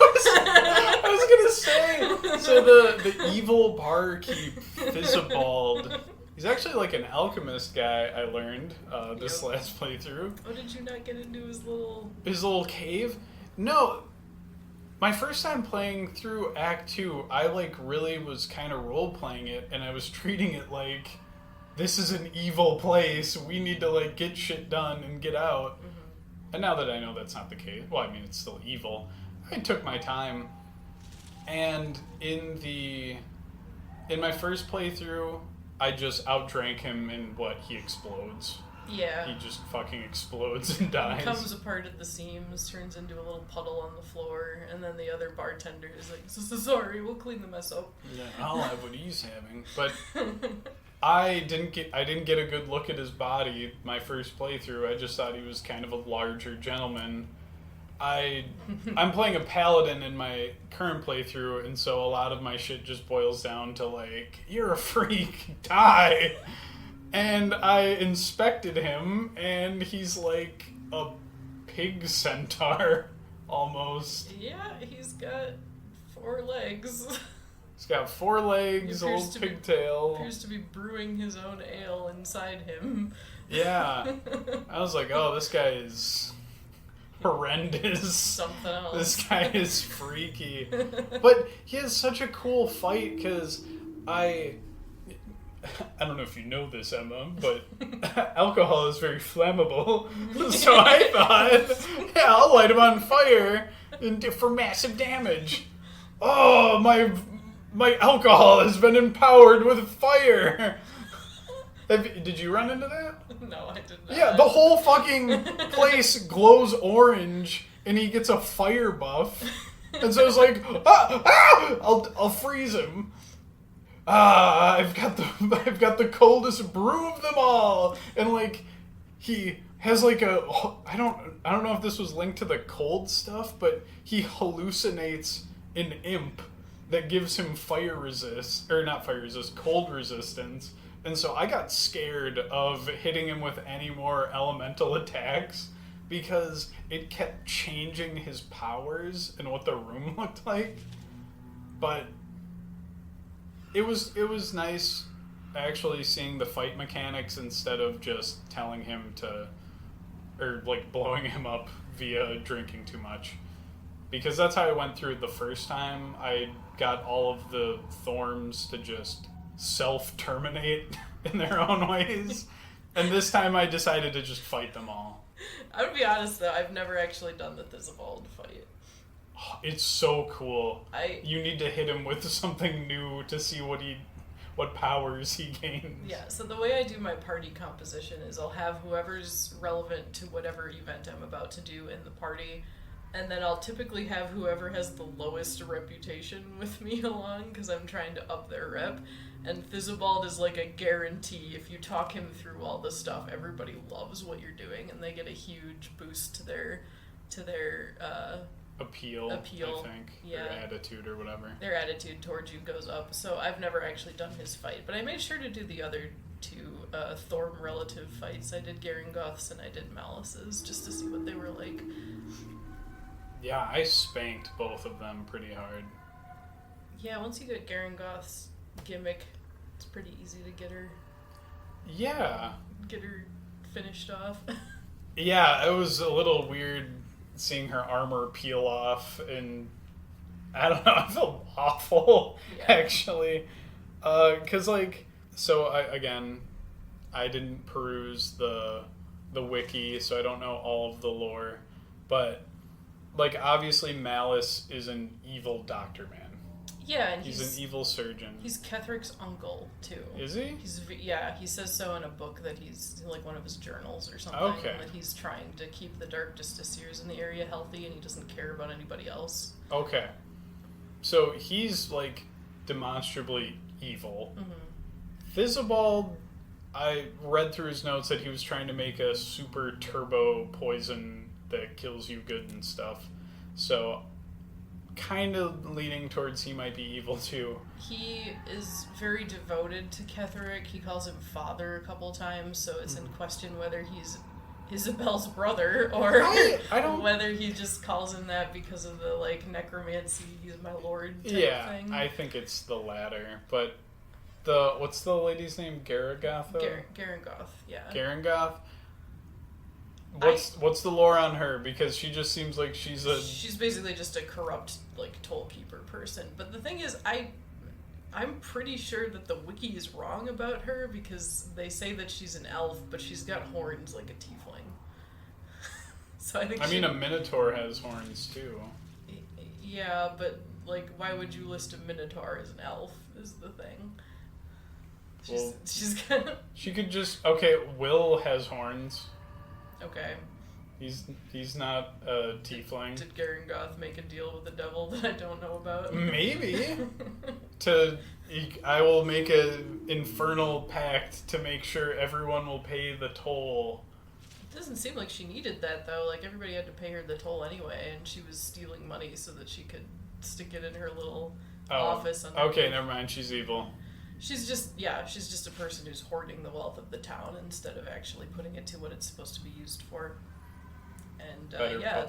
was gonna say. So the evil barkeep Thizabald. He's actually like an alchemist guy. I learned this last playthrough. Oh, did you not get into his little cave? No. My first time playing through Act 2, I like really was kind of role playing it, and I was treating it like this is an evil place. We need to like get shit done and get out. Mm-hmm. And now that I know that's not the case, well, I mean, it's still evil. I took my time. And in my first playthrough, I just outdrank him in what he explodes. Yeah. He just fucking explodes and dies. He comes apart at the seams, turns into a little puddle on the floor, and then the other bartender is like, sorry, we'll clean the mess up. Yeah, I'll have what he's having. But I didn't get a good look at his body my first playthrough. I just thought he was kind of a larger gentleman. I'm playing a paladin in my current playthrough, and so a lot of my shit just boils down to like, you're a freak, die! And I inspected him, and he's like a pig centaur, almost. Yeah, he's got 4 legs. He's got 4 legs, a little pigtail. Appears to be brewing his own ale inside him. Yeah. I was like, oh, this guy is horrendous. Something else. This guy is freaky. But he has such a cool fight, because I don't know if you know this, Emma, but alcohol is very flammable. So I thought, yeah, I'll light him on fire for massive damage. Oh, my alcohol has been empowered with fire. Did you run into that? No, I did not. Yeah, the whole fucking place glows orange, and he gets a fire buff. And so it's like, I'll freeze him. I've got the coldest brew of them all, and like he has like I don't know if this was linked to the cold stuff, but he hallucinates an imp that gives him cold resistance, and so I got scared of hitting him with any more elemental attacks because it kept changing his powers and what the room looked like, but. It was nice actually seeing the fight mechanics instead of just telling him or like blowing him up via drinking too much. Because that's how I went through it the first time. I got all of the Thorns to just self-terminate in their own ways. And this time I decided to just fight them all. I'm gonna be honest though, I've never actually done the Thizabald fight. It's so cool. You need to hit him with something new to see what what powers he gains. Yeah, so the way I do my party composition is I'll have whoever's relevant to whatever event I'm about to do in the party, and then I'll typically have whoever has the lowest reputation with me along, because I'm trying to up their rep. And Thizzabald is like a guarantee. If you talk him through all the stuff, everybody loves what you're doing, and they get a huge boost to their appeal, I think, yeah. Or attitude or whatever. Their attitude towards you goes up. So I've never actually done his fight, but I made sure to do the other two Thorm relative fights. I did Garangoth's and I did Malice's, just to see what they were like. Yeah, I spanked both of them pretty hard. Yeah, once you get Garangoth's gimmick, it's pretty easy to get her finished off. Yeah, it was a little weird seeing her armor peel off, and I don't know, I felt awful, actually. Because, like, so I didn't peruse the wiki, so I don't know all of the lore, but, like, obviously Malice is an evil doctor man. Yeah, and he's an evil surgeon. He's Kethric's uncle, too. Is he? He says so in a book that he's, like, one of his journals or something. Okay. That he's trying to keep the Dark Justiciars in the area healthy, and he doesn't care about anybody else. Okay. So he's, like, demonstrably evil. Mm-hmm. Thizzabald, I read through his notes that he was trying to make a super turbo poison that kills you good and stuff. So kind of leaning towards he might be evil too. He is very devoted to Ketheric. He calls him father a couple times, so it's in question whether he's Isabel's brother or I don't... whether he just calls him that because of the, like, necromancy, he's my lord type thing. I think it's the latter. But what's the lady's name? Garangoth? Garangoth, yeah. Garangoth? What's the lore on her? Because she just seems like she's basically just a corrupt, like, tollkeeper person. But the thing is, I'm pretty sure that the wiki is wrong about her, because they say that she's an elf, but she's got horns like a tiefling. So I think a minotaur has horns too. Yeah, but, like, why would you list a minotaur as an elf is the thing. She's gonna... She could just... Okay, Will has horns. Okay. He's not a tiefling. Did Garangoth make a deal with the devil that I don't know about? Maybe. I will make an infernal pact to make sure everyone will pay the toll. It doesn't seem like she needed that, though. Like, everybody had to pay her the toll anyway, and she was stealing money so that she could stick it in her little office. Okay, never mind. She's evil. She's just a person who's hoarding the wealth of the town instead of actually putting it to what it's supposed to be used for. And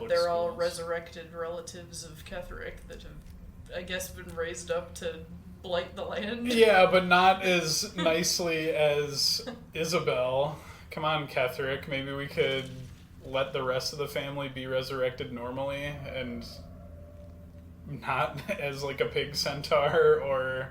they're all resurrected relatives of Ketheric that have, I guess, been raised up to blight the land. Yeah, but not as nicely as Isabel. Come on, Ketheric. Maybe we could let the rest of the family be resurrected normally and not as, like, a pig centaur or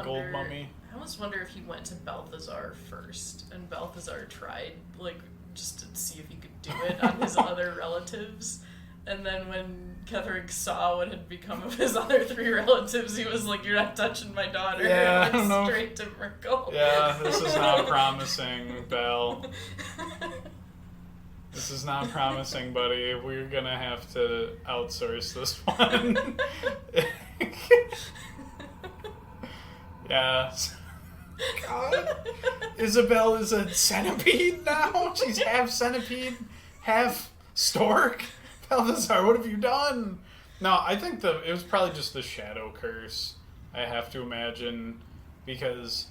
gold mummy. I almost wonder if he went to Balthazar first, and Balthazar tried, like, just to see if he could do it on his other relatives. And then when Ketheric saw what had become of his other three relatives, he was like, "You're not touching my daughter." Yeah, and went straight to Merkel. Yeah, this is not promising, Belle. This is not promising, buddy. We're gonna have to outsource this one. Yeah. God. Isabel is a centipede now? She's half centipede, half stork? Balthazar, what have you done? No, I think it was probably just the shadow curse, I have to imagine, because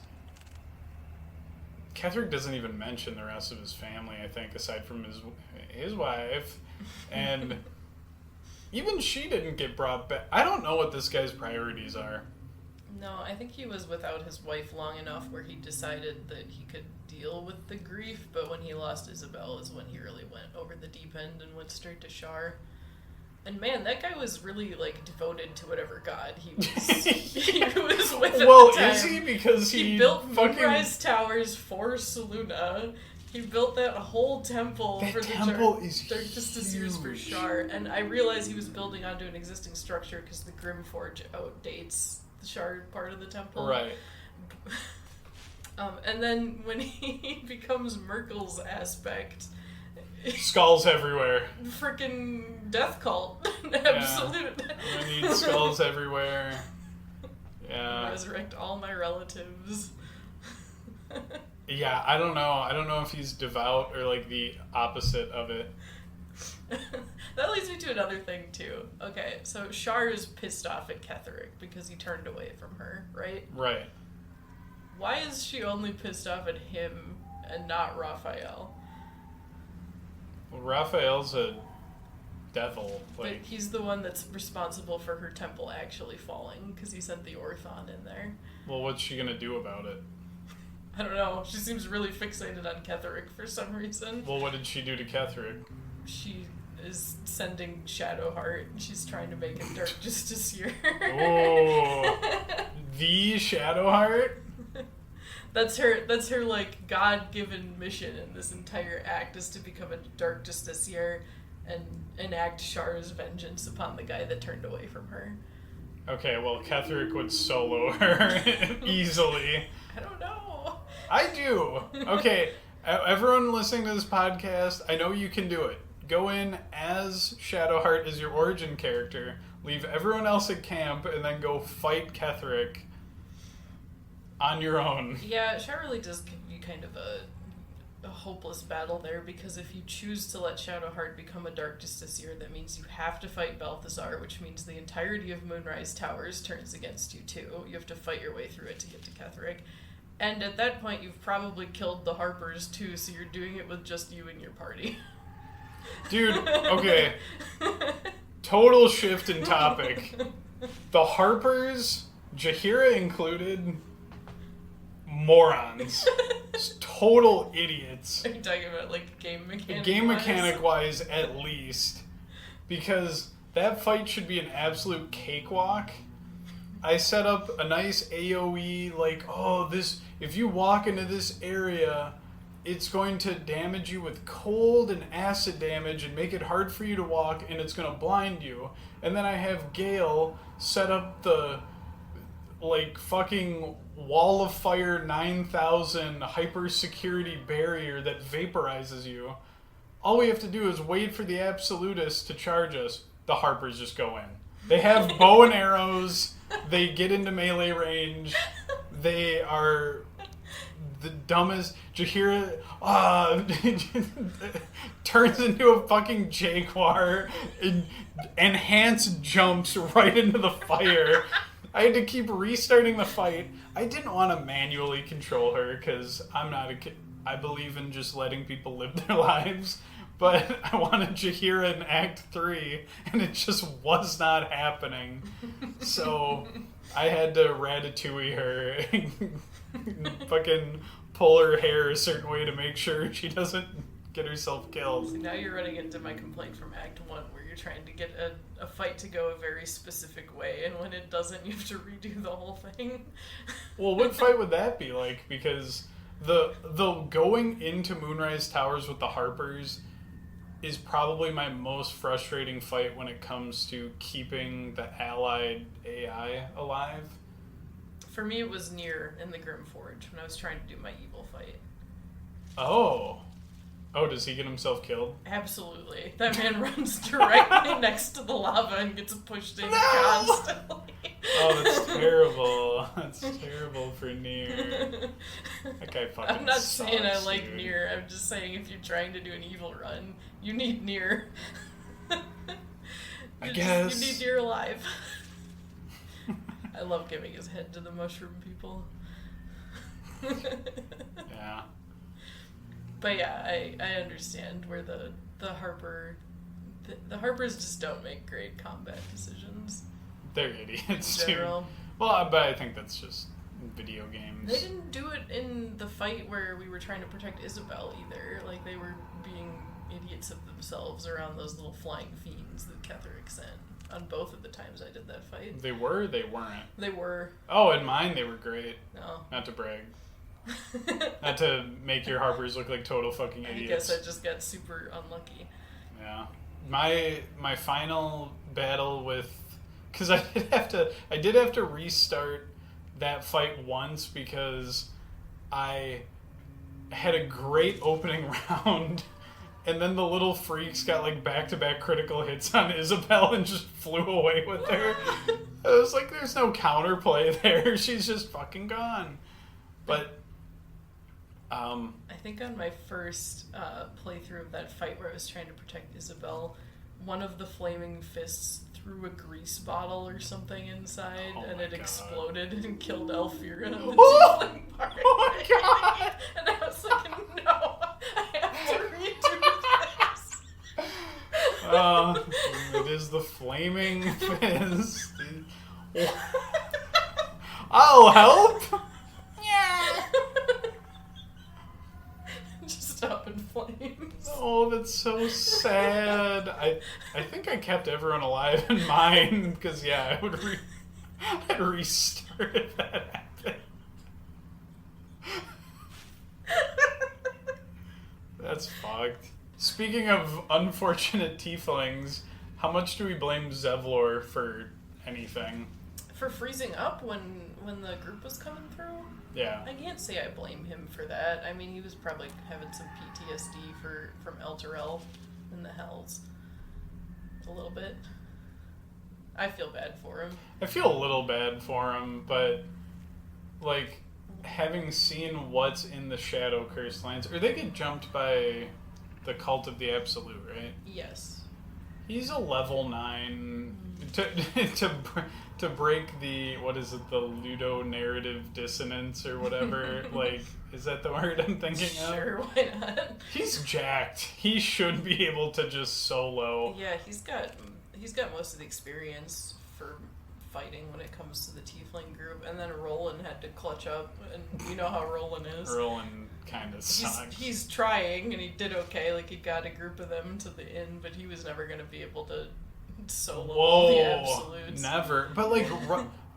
Ketheric doesn't even mention the rest of his family, I think, aside from his wife. And even she didn't get brought back. I don't know what this guy's priorities are. No, I think he was without his wife long enough where he decided that he could deal with the grief, but when he lost Isabel is when he really went over the deep end and went straight to Shar. And man, that guy was really, like, devoted to whatever god he was, he was with at the time. Is he? Because he built Moonrise Towers for Selûne. He built that whole temple for the Dark Justiciars for Shar. And I realized he was building onto an existing structure because the Grimforge outdates the Shard part of the temple. Right. And then when he becomes Merkel's aspect, Skulls everywhere. Freaking death cult. Absolute. I need skulls everywhere. Yeah. Resurrect all my relatives. Yeah, I don't know. I don't know if he's devout or like the opposite of it. That leads me to another thing too. Okay, so Shar is pissed off at Ketheric because he turned away from her, right? Right. Why is she only pissed off at him and not Raphael? Well, Raphael's a devil. But he's the one that's responsible for her temple actually falling because he sent the Orthon in there. Well, what's she gonna do about it? I don't know. She seems really fixated on Ketheric for some reason. Well, what did she do to Ketheric? She is sending Shadowheart. She's trying to make it Dark Justiciar. Oh, the Shadowheart? That's her like God-given mission in this entire act is to become a Dark Justiciar and enact Shar's vengeance upon the guy that turned away from her. Okay, well, Ketheric would solo her easily. I don't know. I do. Okay, everyone listening to this podcast, I know you can do it. Go in as Shadowheart as your origin character, leave everyone else at camp, and then go fight Ketheric on your own. Yeah, Shar really does give you kind of a hopeless battle there, because if you choose to let Shadowheart become a Dark Justiciar, that means you have to fight Balthazar, which means the entirety of Moonrise Towers turns against you too. You have to fight your way through it to get to Ketheric. And at that point, you've probably killed the Harpers too, so you're doing it with just you and your party. Dude, okay. Total shift in topic. The Harpers, Jaheira included, morons. Total idiots. Are you talking about like game mechanic? Game mechanic wise, at least. Because that fight should be an absolute cakewalk. I set up a nice AoE, like, oh, this, if you walk into this area, it's going to damage you with cold and acid damage and make it hard for you to walk, and it's going to blind you. And then I have Gale set up the, like, fucking Wall of Fire 9000 hyper security barrier that vaporizes you. All we have to do is wait for the Absolutists to charge us. The Harpers just go in. They have bow and arrows. They get into melee range. They are the dumbest. Jaheira turns into a fucking jaguar and enhanced jumps right into the fire. I had to keep restarting the fight. I didn't want to manually control her because I'm not a kid. I believe in just letting people live their lives. But I wanted Jaheira in Act 3, and it just was not happening. So I had to Ratatouille her and fucking pull her hair a certain way to make sure she doesn't get herself killed. So now you're running into my complaint from Act 1, where you're trying to get a fight to go a very specific way, and when it doesn't, you have to redo the whole thing. Well, what fight would that be like? Because the going into Moonrise Towers with the Harpers is probably my most frustrating fight when it comes to keeping the allied AI alive. For me, it was Nier in the Grim Forge when I was trying to do my evil fight. Oh, does he get himself killed? Absolutely. That man runs directly next to the lava and gets pushed in constantly. Oh, that's terrible. That's terrible for Nier. That guy fucking I'm not sucks, saying I like dude. Nier. I'm just saying if you're trying to do an evil run, you need Nier. I guess. You need Nier alive. I love giving his head to the mushroom people. Yeah. But yeah, I understand where the Harpers just don't make great combat decisions. They're idiots, In too. general. Well, but I think that's just video games. They didn't do it in the fight where we were trying to protect Isabel either. Like, they were being idiots of themselves around those little flying fiends that Ketheric sent on both of the times I did that fight. They were? They weren't? They were. Oh, in mine they were great. No. Not to brag. Not to make your Harpers look like total fucking idiots. I guess I just got super unlucky. Yeah. My final battle with... Because I did have to restart that fight once because I had a great opening round, and then the little freaks got like back-to-back critical hits on Isabel and just flew away with her. I was like, there's no counterplay there. She's just fucking gone. But I think on my first playthrough of that fight where I was trying to protect Isabel, one of the flaming fists threw a grease bottle or something inside, and it exploded and killed Elfira in the tiefling part. Oh my god! And I was like, no, I have to redo this. It is the flaming fist. I'll help! Yeah! Just up in flames. Oh, that's so sad. I think I kept everyone alive in mine, because, yeah, I'd restart if that happened. That's fucked. Speaking of unfortunate tieflings, how much do we blame Zevlor for anything? For freezing up when the group was coming through? Yeah. I can't say I blame him for that. I mean, he was probably having some PTSD from Elturel in the Hells. A little bit. I feel bad for him. I feel a little bad for him, but, like, having seen what's in the Shadow Cursed Lands, or they get jumped by the Cult of the Absolute, right? Yes. He's a level 9 to break the, what is it, the ludonarrative dissonance or whatever. Like, is that the word I'm thinking of? Sure, why not? He's jacked. He should be able to just solo. Yeah, he's got most of the experience for fighting when it comes to the tiefling group, and then Roland had to clutch up, and you know how Roland is. Roland kind of sucks. He's trying, and he did okay. Like, he got a group of them to the inn, but he was never going to be able to solo all the absolutes. Never. But, like,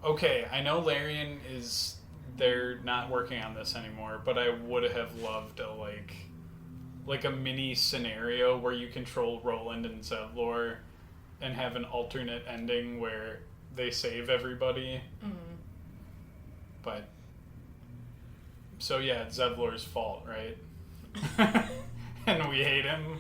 okay, I know Larian is, they're not working on this anymore, but I would have loved a, like a mini scenario where you control Roland and Zevlor and have an alternate ending where they save everybody. Mm-hmm. But, so yeah, it's Zevlor's fault, right? And we hate him.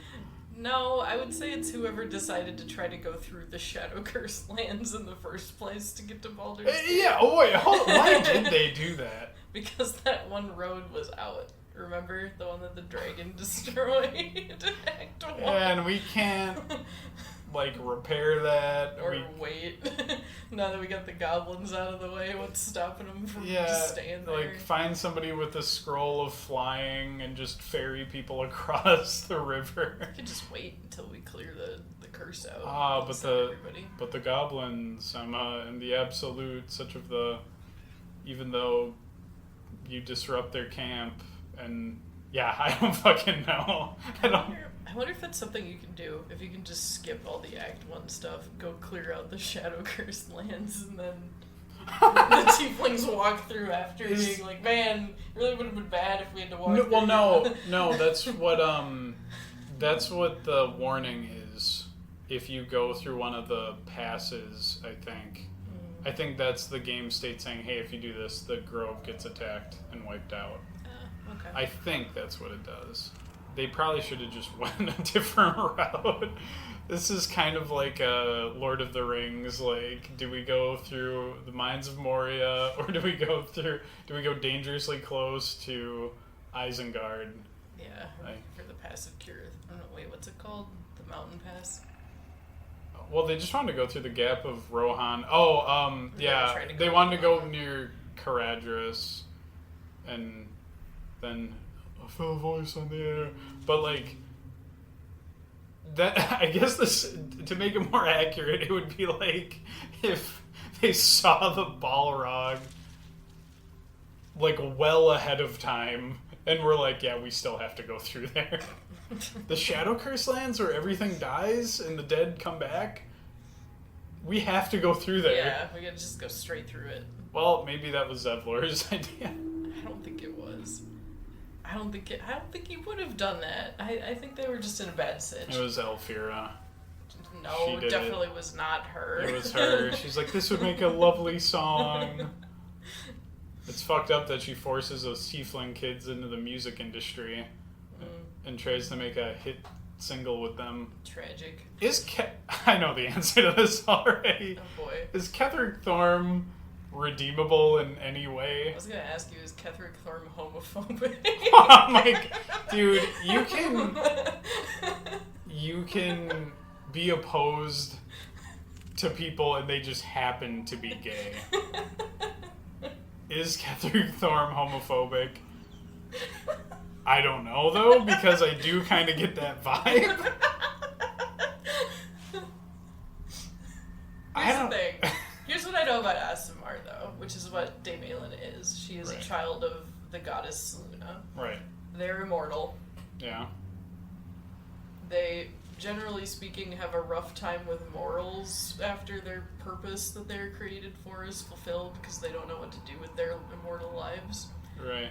No, I would say it's whoever decided to try to go through the Shadow Cursed Lands in the first place to get to Baldur's Gate. Yeah, oh wait, why did they do that? Because that one road was out. Remember? The one that the dragon destroyed? Act 1. And we can't, like, repair that. Or wait. Now that we got the goblins out of the way, what's stopping them from just staying there? Like, find somebody with a scroll of flying and just ferry people across the river. We could just wait until we clear the curse out. But the goblins, and the absolute, such of the, even though you disrupt their camp, and yeah, I don't fucking know. I wonder if that's something you can do. If you can just skip all the Act 1 stuff, go clear out the Shadow Cursed Lands, and then the tieflings walk through after being like, man, it really would have been bad if we had to walk through. Well, no, that's what the warning is. If you go through one of the passes, I think that's the game state saying, hey, if you do this, the grove gets attacked and wiped out. Okay. I think that's what it does. They probably should have just went a different route. This is kind of like a Lord of the Rings, like, do we go through the Mines of Moria, or do we go dangerously close to Isengard? Yeah, for the passive cure. Oh, no, wait, what's it called? The Mountain Pass? Well, they just wanted to go through the Gap of Rohan. Oh, yeah, they wanted to go near Caradhras, and then a fell voice on the air. But, like, that, I guess this, to make it more accurate, it would be like if they saw the Balrog, like, well ahead of time, and we're like, yeah, we still have to go through there. The Shadow Curse Lands where everything dies and the dead come back, we have to go through there. Yeah, we gotta just go straight through it. Well, maybe that was Zevlor's idea. I don't think it was. I don't think he would have done that. I think they were just in a bad sitch. It was Elfira. No, it definitely was not her. It was her. She's like, this would make a lovely song. It's fucked up that she forces those tiefling kids into the music industry and tries to make a hit single with them. Tragic. I know the answer to this already. Oh boy. Is Ketheric Thorm redeemable in any way? I was gonna ask you, is Ketheric Thorm homophobic? Oh my dude, you can be opposed to people and they just happen to be gay. Is Ketheric Thorm homophobic? I don't know though, because I do kind of get that vibe. Here's the thing. Here's what I know about Astamar, though, which is what Dame Aelin is. She is a child of the goddess Selûne. Right. They're immortal. Yeah. They, generally speaking, have a rough time with morals after their purpose that they're created for is fulfilled because they don't know what to do with their immortal lives. Right.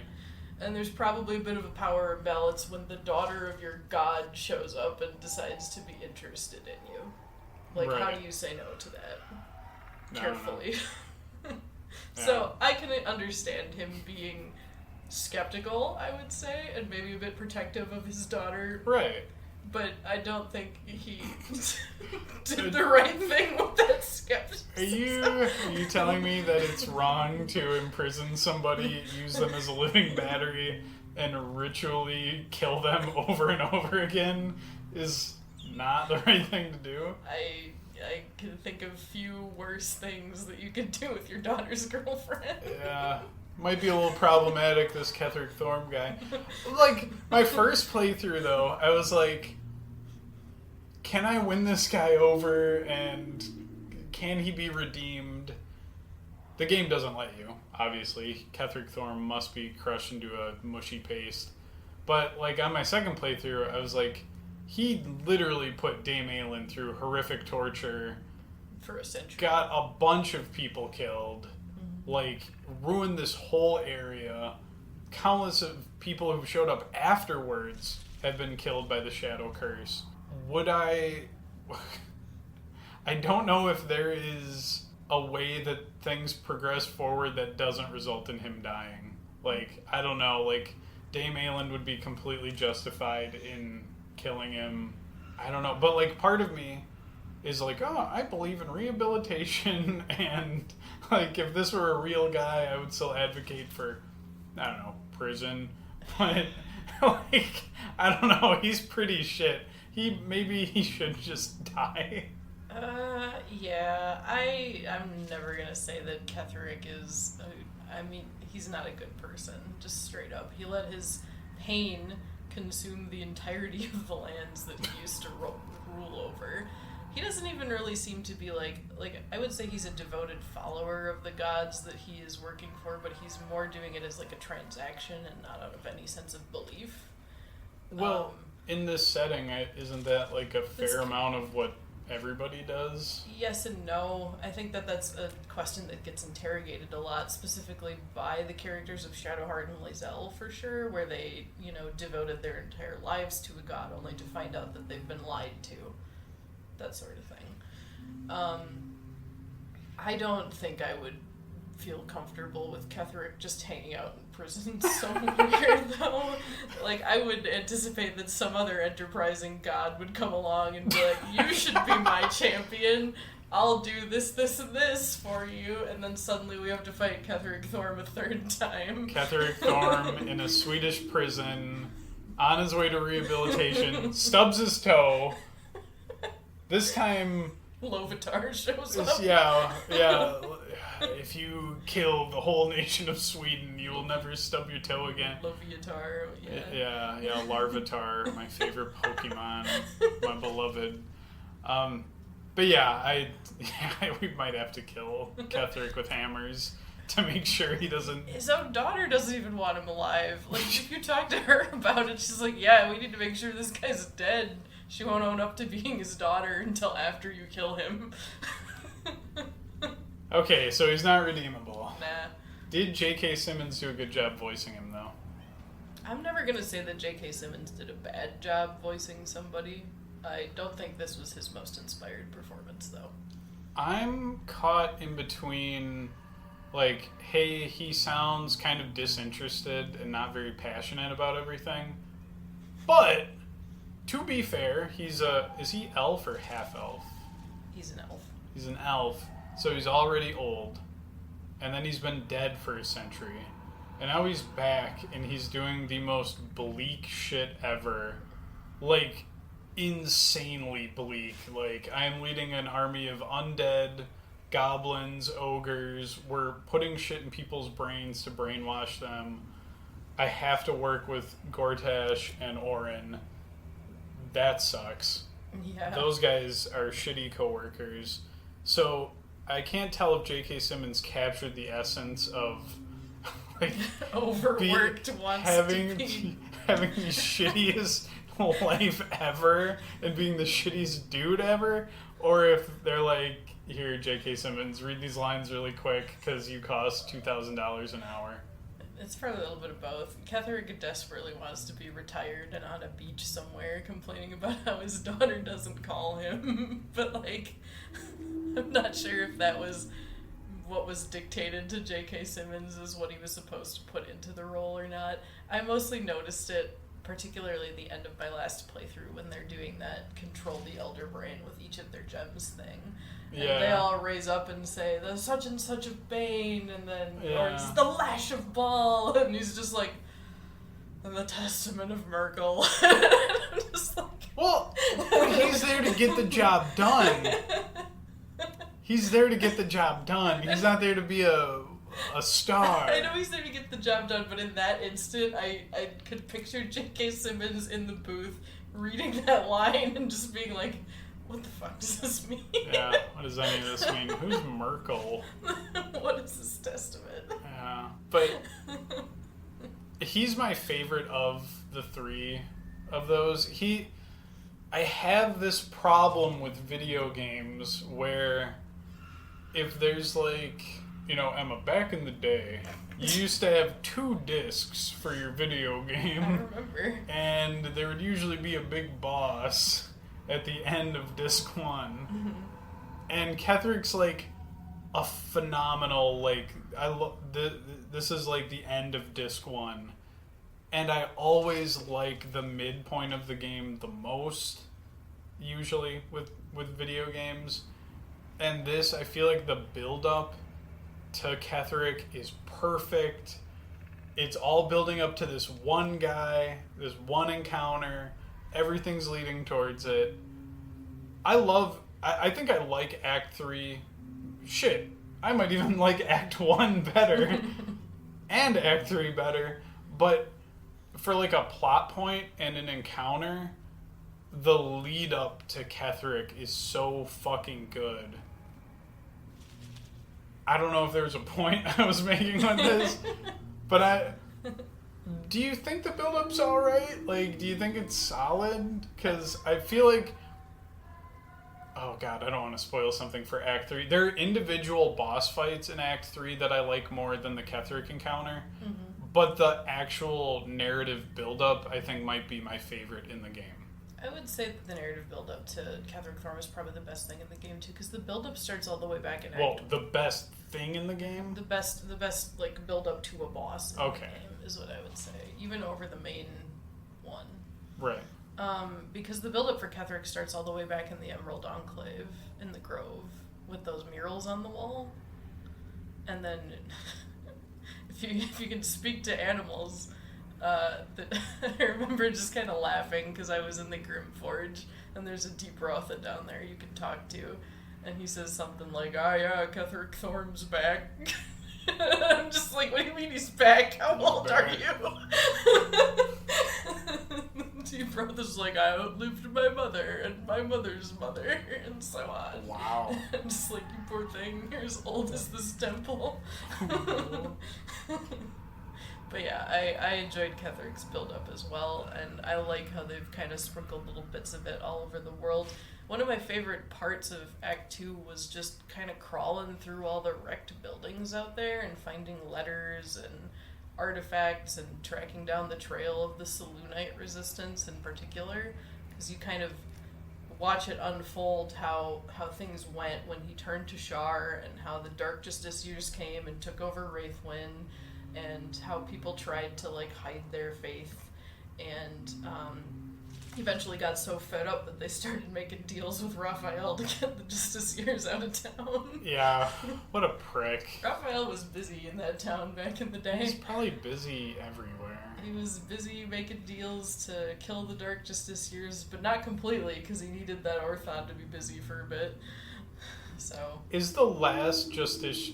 And there's probably a bit of a power imbalance when the daughter of your god shows up and decides to be interested in you. Like, how do you say no to that? Carefully. So, I can understand him being skeptical, I would say, and maybe a bit protective of his daughter. Right. But I don't think he did the right thing with that skepticism. Are you telling me that it's wrong to imprison somebody, use them as a living battery, and ritually kill them over and over again is not the right thing to do? I can think of few worse things that you could do with your daughter's girlfriend. Yeah. Might be a little problematic, this Ketheric Thorm guy. Like, my first playthrough, though, I was like, can I win this guy over, and can he be redeemed? The game doesn't let you, obviously. Ketheric Thorm must be crushed into a mushy paste. But, like, on my second playthrough, I was like, he literally put Dame Aelin through horrific torture. For a century. Got a bunch of people killed. Like, ruined this whole area. Countless of people who showed up afterwards have been killed by the Shadow Curse. Would I don't know if there is a way that things progress forward that doesn't result in him dying. Like, I don't know, like, Dame Aelin would be completely justified in killing him. I don't know, but, like, part of me is like, oh, I believe in rehabilitation, and, like, if this were a real guy, I would still advocate for, I don't know, prison. But, like, I don't know, he's pretty shit. Maybe he should just die. Yeah, I'm never gonna say that Ketheric is, he's not a good person, just straight up. He let his pain consume the entirety of the lands that he used to rule over. He doesn't even really seem to be like, I would say he's a devoted follower of the gods that he is working for, but he's more doing it as like a transaction and not out of any sense of belief. Well, in this setting, isn't that like a fair amount of what everybody does? Yes and no. I think that's a question that gets interrogated a lot, specifically by the characters of Shadowheart and Lae'zel, for sure, where they, devoted their entire lives to a god only to find out that they've been lied to. That sort of thing. I don't think I would feel comfortable with Ketheric just hanging out in prison somewhere, though. Like, I would anticipate that some other enterprising god would come along and be like, you should be my champion. I'll do this, this, and this for you. And then suddenly we have to fight Ketheric Thorm a third time. Ketheric Thorm in a Swedish prison, on his way to rehabilitation, stubs his toe. This time... Lovitar shows up. Yeah. If you kill the whole nation of Sweden, you will never stub your toe again. Loviatar, yeah. Yeah, Larvitar, my favorite Pokemon, my beloved. But yeah, we might have to kill Ketheric with hammers to make sure he doesn't... His own daughter doesn't even want him alive. Like, if you talk to her about it, she's like, yeah, we need to make sure this guy's dead. She won't own up to being his daughter until after you kill him. Okay, so he's not redeemable. Nah. Did J.K. Simmons do a good job voicing him, though? I'm never going to say that J.K. Simmons did a bad job voicing somebody. I don't think this was his most inspired performance, though. I'm caught in between like, hey, he sounds kind of disinterested and not very passionate about everything. But to be fair, is he elf or half elf? He's an elf. He's an elf, so he's already old. And then he's been dead for a century. And now he's back, and he's doing the most bleak shit ever. Like, insanely bleak. Like, I am leading an army of undead, goblins, ogres. We're putting shit in people's brains to brainwash them. I have to work with Gortash and Orin. That sucks. Yeah. Those guys are shitty coworkers. So I can't tell if J.K. Simmons captured the essence of like overworked having the shittiest life ever and being the shittiest dude ever, or if they're like, here, J.K. Simmons, read these lines really quick because you cost $2,000 an hour. It's probably a little bit of both. Ketherick desperately wants to be retired and on a beach somewhere complaining about how his daughter doesn't call him. But, like, I'm not sure if that was what was dictated to J.K. Simmons as what he was supposed to put into the role or not. I mostly noticed it, particularly at the end of my last playthrough, when they're doing that control the elder brain with each of their gems thing. And they all raise up and say, the such and such of Bane, and then, or it's the Lash of Ball, and he's just like, and the Testament of Merkel. I'm just like... Well, he's there to get the job done. He's there to get the job done. He's not there to be a star. I know he's there to get the job done, but in that instant, I could picture J.K. Simmons in the booth reading that line and just being like, what the fuck does this mean? Yeah, what does any of this mean? Who's Merkel? What is this testament? Yeah, but he's my favorite of the three of those. I have this problem with video games where if there's like, Emma, back in the day, you used to have 2 discs for your video game. I remember. And there would usually be a big boss at the end of disc 1. Mm-hmm. And Ketherick's like a phenomenal, like, this is like the end of disc 1. And I always like the midpoint of the game the most, usually with video games. And this, I feel like the build-up to Ketherick is perfect. It's all building up to this one guy, this one encounter. Everything's leading towards it. I think I like Act 3. Shit, I might even like Act 1 better. And Act 3 better. But for like a plot point and an encounter, the lead up to Ketherick is so fucking good. I don't know if there was a point I was making with this, but do you think the build-up's alright? Like, do you think it's solid? Because I feel like... Oh god, I don't want to spoil something for Act 3. There are individual boss fights in Act 3 that I like more than the Ketherick encounter. Mm-hmm. But the actual narrative build-up, I think, might be my favorite in the game. I would say that the narrative build-up to Ketherick Thorm is probably the best thing in the game, too, because the build-up starts all the way back in Act 1. Well, the best thing in the game? The best, like, build-up to a boss in the game is what I would say, even over the main one. Right. Because the build-up for Ketherick starts all the way back in the Emerald Enclave, in the Grove, with those murals on the wall. And then, if you can speak to animals... I remember just kind of laughing because I was in the Grim Forge and there's a deep Rotha down there you can talk to, and he says something like, yeah, Ketherick Thorm's back. I'm just like, what do you mean he's back? How old are you? Deep Rotha's like, I outlived my mother and my mother's mother and so on. Wow. I'm just like, you poor thing, you're as old as this temple. But yeah, I enjoyed Ketherick's build-up as well, and I like how they've kind of sprinkled little bits of it all over the world. One of my favorite parts of Act 2 was just kind of crawling through all the wrecked buildings out there and finding letters and artifacts and tracking down the trail of the Selûnite resistance in particular, because you kind of watch it unfold, how things went when he turned to Shar, and how the Dark Justiciars came and took over Wraithwind, and how people tried to like hide their faith, and eventually got so fed up that they started making deals with Raphael to get the Justiciars out of town. Yeah, what a prick. Raphael was busy in that town back in the day. He's probably busy everywhere. He was busy making deals to kill the Dark Justiciars, but not completely, because he needed that Orthon to be busy for a bit. So... Is the last Justiciar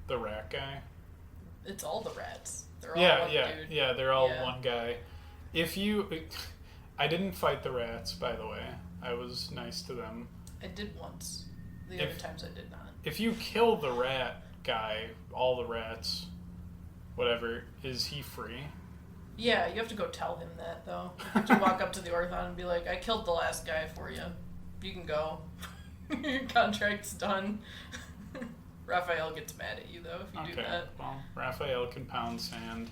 the rat guy? It's all the rats. They're all one dude. Yeah, they're all one guy. If you... I didn't fight the rats, by the way. I was nice to them. I did once. The other times I did not. If you kill the rat guy, all the rats, whatever, is he free? Yeah, you have to go tell him that, though. You have to walk up to the Orthon and be like, I killed the last guy for you. You can go. Your contract's done. Raphael gets mad at you, though, if you do that. Well, Raphael can pound sand.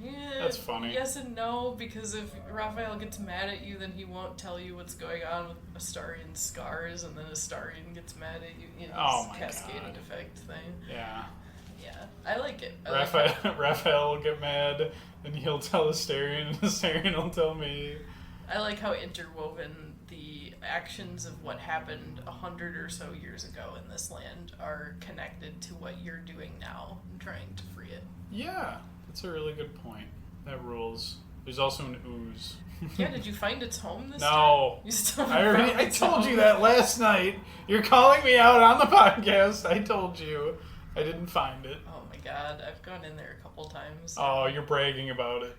Yeah, that's funny. Yes and no, because if Raphael gets mad at you, then he won't tell you what's going on with Astarian's scars, and then Astarian gets mad at you. You know, this cascading effect thing. Yeah. Yeah, I like it. Raphael will get mad, and he'll tell Astarian, and Astarian will tell me. I like how interwoven the actions of what happened 100 or so years ago in this land are connected to what you're doing now and trying to free it. Yeah. That's a really good point. That rules. There's also an ooze. Yeah, did you find its home this time? No. You still I told you that last night. You're calling me out on the podcast. I told you. I didn't find it. Oh my god, I've gone in there a couple times. Oh, you're bragging about it.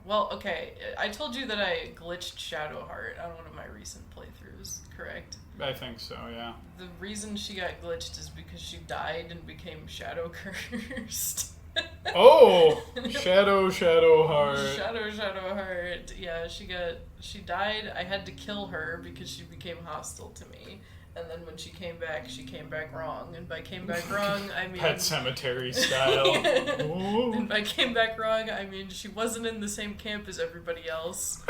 Well, okay, I told you that I glitched Shadowheart on one of my recent playthroughs, correct? I think so, yeah. The reason she got glitched is because she died and became shadow cursed. Oh, Shadowheart. Shadowheart. Yeah, she died. I had to kill her because she became hostile to me. And then when she came back wrong. And by came back wrong, I mean... Pet Cemetery style. And by came back wrong, I mean she wasn't in the same camp as everybody else.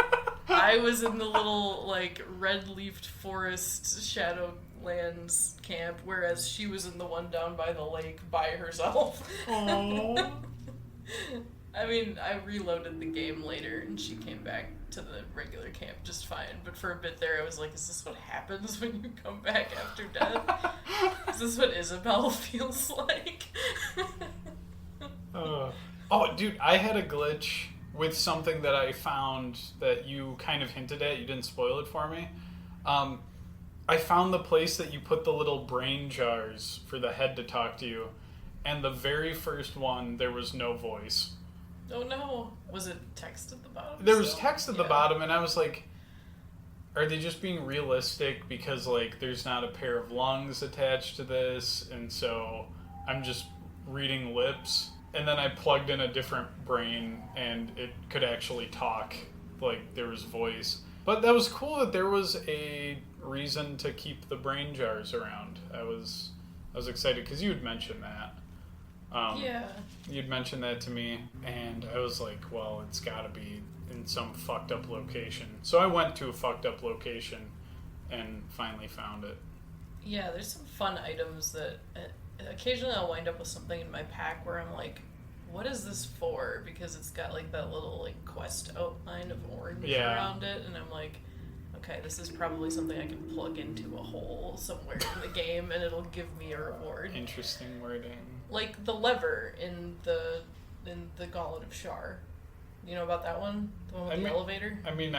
I was in the little, like, red-leafed forest Shadowlands camp, whereas she was in the one down by the lake by herself. Aww. I mean, I reloaded the game later, and she came back to the regular camp just fine. But for a bit there, I was like, is this what happens when you come back after death? Is this what Isabel feels like? Oh, dude, I had a glitch with something that I found that you kind of hinted at. You didn't spoil it for me. I found the place that you put the little brain jars for the head to talk to you. And the very first one, there was no voice. Oh no. Was it text at the bottom? There was text at the bottom, and I was like, are they just being realistic because, like, there's not a pair of lungs attached to this, and so I'm just reading lips? And then I plugged in a different brain, and it could actually talk, like, there was voice. But that was cool that there was a reason to keep the brain jars around. I was excited, because you had mentioned that. Yeah. You'd mentioned that to me, and I was like, well, it's gotta be in some fucked up location. So I went to a fucked up location and finally found it. Yeah, there's some fun items that occasionally I'll wind up with something in my pack where I'm like, what is this for? Because it's got like that little like quest outline of orange around it, and I'm like, okay, this is probably something I can plug into a hole somewhere in the game and it'll give me a reward. Interesting wording. Like the lever in the Gauntlet of Shar. You know about that one? The one with the elevator? I mean,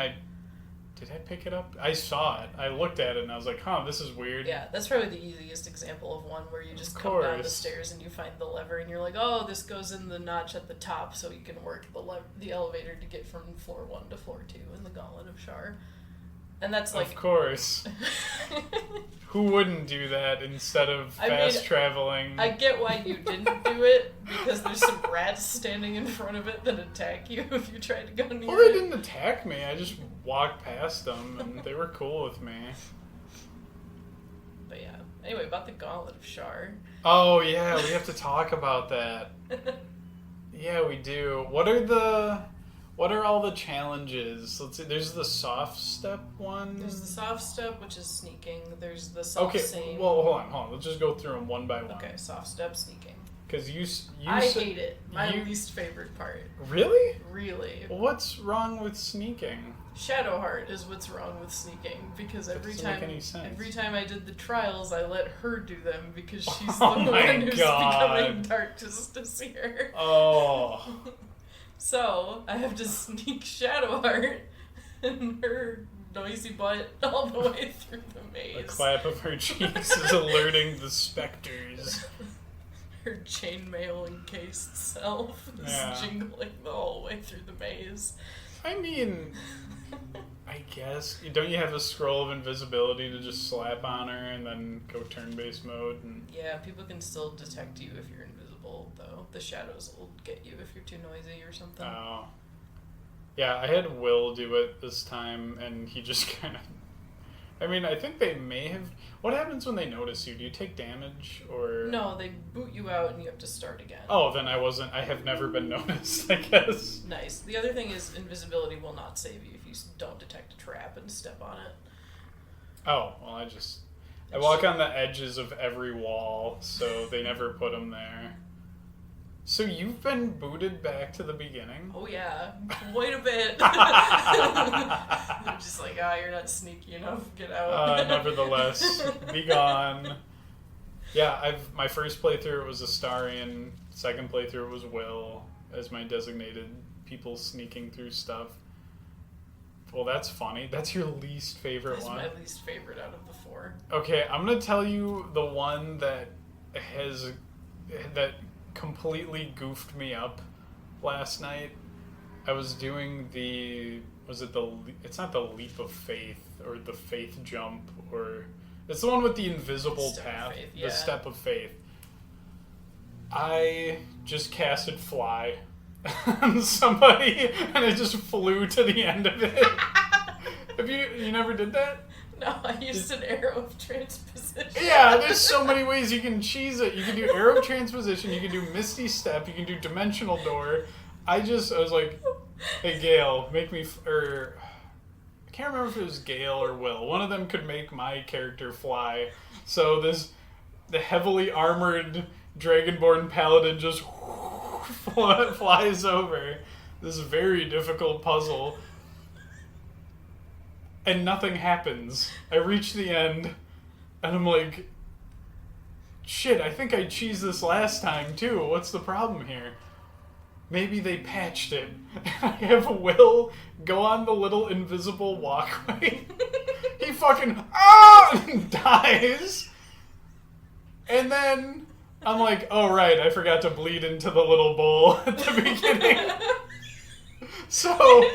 did I pick it up? I saw it. I looked at it and I was like, huh, this is weird. Yeah, that's probably the easiest example of one where you just come down the stairs and you find the lever and you're like, oh, this goes in the notch at the top so you can work the elevator to get from floor 1 to floor 2 in the Gauntlet of Shar. And that's like... Of course. Who wouldn't do that instead of fast traveling? I get why you didn't do it, because there's some rats standing in front of it that attack you if you try to go near it. Well, they didn't attack me. I just walked past them, and they were cool with me. But yeah. Anyway, about the Gauntlet of Shar. Oh, yeah, we have to talk about that. Yeah, we do. What What are all the challenges? Let's see. There's the soft step one. There's the soft step, which is sneaking. There's the self-same. Okay, well, hold on. Let's just go through them one by one. Okay, soft step, sneaking. Because I hate it. My least favorite part. Really? Really. What's wrong with sneaking? Shadowheart is what's wrong with sneaking, because every time I did the trials, I let her do them because she's the one who's becoming dark just to see her. Oh. So I have to sneak Shadowheart and her noisy butt all the way through the maze. The clap of her cheeks is alerting the specters. Her chainmail encased self is jingling the whole way through the maze. I mean, I guess. Don't you have a scroll of invisibility to just slap on her and then go turn-based mode? And... Yeah, people can still detect you if you're invisible, though. The shadows will get you if you're too noisy or something. Oh. Yeah, I had Will do it this time, and he just kind of... I mean, I think they may have... What happens when they notice you? Do you take damage, or... No, they boot you out and you have to start again. Oh, then I have never been noticed, I guess. Nice. The other thing is invisibility will not save you if you don't detect a trap and step on it. Oh, well, I walk on the edges of every wall, so they never put them there. So you've been booted back to the beginning? Oh yeah, quite a bit. They're just like, you're not sneaky enough, get out. Nevertheless, be gone. Yeah, my first playthrough was Astarion, second playthrough was Will, as my designated people sneaking through stuff. Well, that's funny. That's your least favorite one? That's my least favorite out of the four. Okay, I'm going to tell you the one that completely goofed me up last night. I was doing it's not the leap of faith or the faith jump, or it's the one with the invisible path, the step of faith. I just casted fly on somebody and it just flew to the end of it. Have you never did that? No, I used an arrow of transposition. Yeah, there's so many ways you can cheese it. You can do arrow of transposition, you can do misty step, you can do dimensional door. I was like, hey Gale, make me, I can't remember if it was Gale or Will. One of them could make my character fly. So the heavily armored Dragonborn paladin just flies over this very difficult puzzle. And nothing happens. I reach the end, and I'm like, shit, I think I cheesed this last time, too. What's the problem here? Maybe they patched it. I have Will go on the little invisible walkway. He fucking, dies. And then I'm like, oh, right, I forgot to bleed into the little bowl at the beginning. So...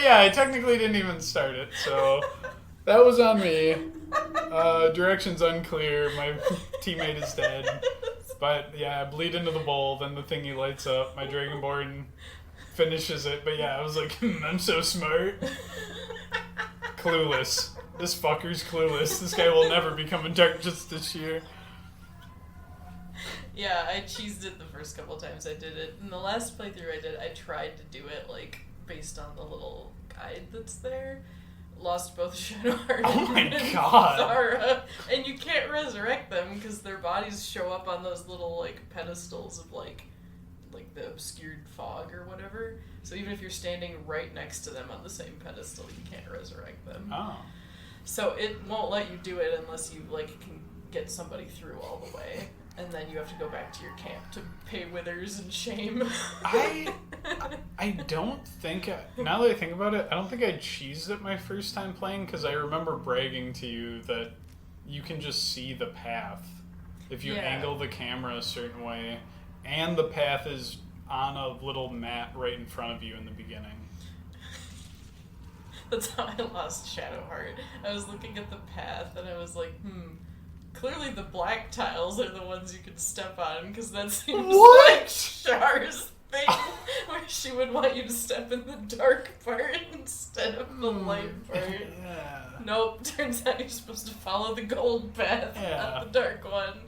I technically didn't even start it, so that was on me. Directions unclear, my teammate is dead. But yeah, I bleed into the bowl, then the thingy lights up, my Dragonborn finishes it, but yeah, I was like, I'm so smart. Clueless. This fucker's clueless. This guy will never become a Dark Justice year. Yeah, I cheesed it the first couple times I did it. In the last playthrough I did, I tried to do it, based on the little guide that's there. Lost both Shadowheart and Zara. And you can't resurrect them because their bodies show up on those little pedestals of the obscured fog or whatever. So even if you're standing right next to them on the same pedestal, you can't resurrect them. Oh. So it won't let you do it unless you can get somebody through all the way. And then you have to go back to your camp to pay withers and shame. I don't think, now that I think about it, I don't think I cheesed it my first time playing, because I remember bragging to you that you can just see the path if you angle the camera a certain way, and the path is on a little mat right in front of you in the beginning. That's how I lost Shadowheart. I was looking at the path and I was like, clearly the black tiles are the ones you could step on, because that seems like Char's thing, where she would want you to step in the dark part instead of the light part. Yeah. Nope, turns out you're supposed to follow the gold path, not the dark one.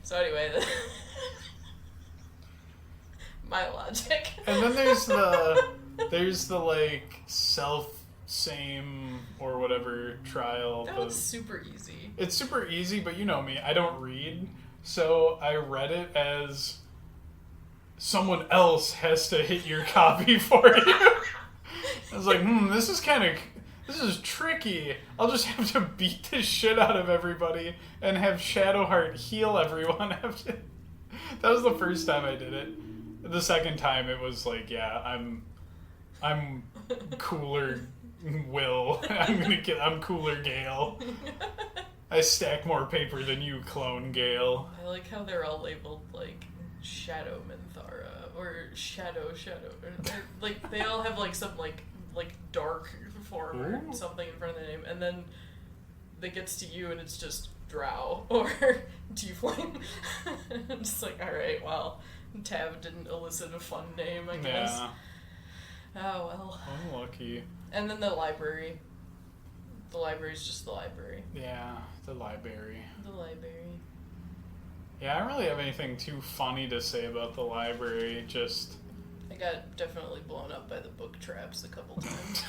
So anyway, my logic. And then there's the like self-same or whatever trial. That one's super easy. It's super easy, but you know me, I don't read. So I read it as someone else has to hit your copy for you. I was like, this is tricky. I'll just have to beat the shit out of everybody and have Shadowheart heal everyone after. That was the first time I did it. The second time it was like, yeah, I'm cooler Will. I'm cooler Gale. I stack more paper than you, clone Gale. I like how they're all labeled like Shadow Minthara or Shadow. Like they all have like some like dark form or something in front of the name, and then it gets to you and it's just Drow or Tiefling. It's like, all right, well, Tav didn't elicit a fun name, I guess. Yeah. Oh well. Unlucky. And then the library. The library's just the library. Yeah, the library. The library. Yeah, I don't really have anything too funny to say about the library, just... I got definitely blown up by the book traps a couple times.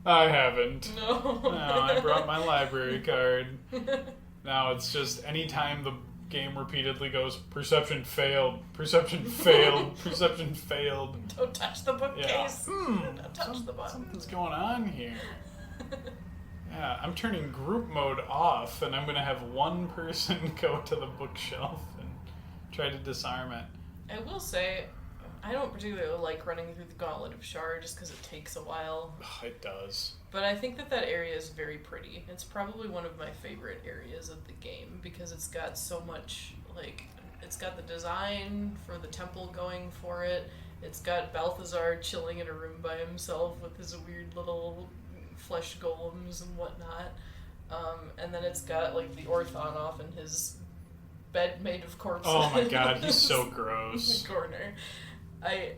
I haven't. No. No, I brought my library card. Now it's just anytime the game repeatedly goes, perception failed, perception failed, perception failed. Don't touch the bookcase. Yeah. Don't touch the button. Something's going on here. Yeah, I'm turning group mode off, and I'm going to have one person go to the bookshelf and try to disarm it. I will say, I don't particularly like running through the Gauntlet of Shar just because it takes a while. It does. But I think that area is very pretty. It's probably one of my favorite areas of the game because it's got so much, like, it's got the design for the temple going for it. It's got Balthazar chilling in a room by himself with his weird little flesh golems and whatnot. And then it's got, like, the Orthon off in his bed made of corpses. Oh my god, he's so gross. In the corner. I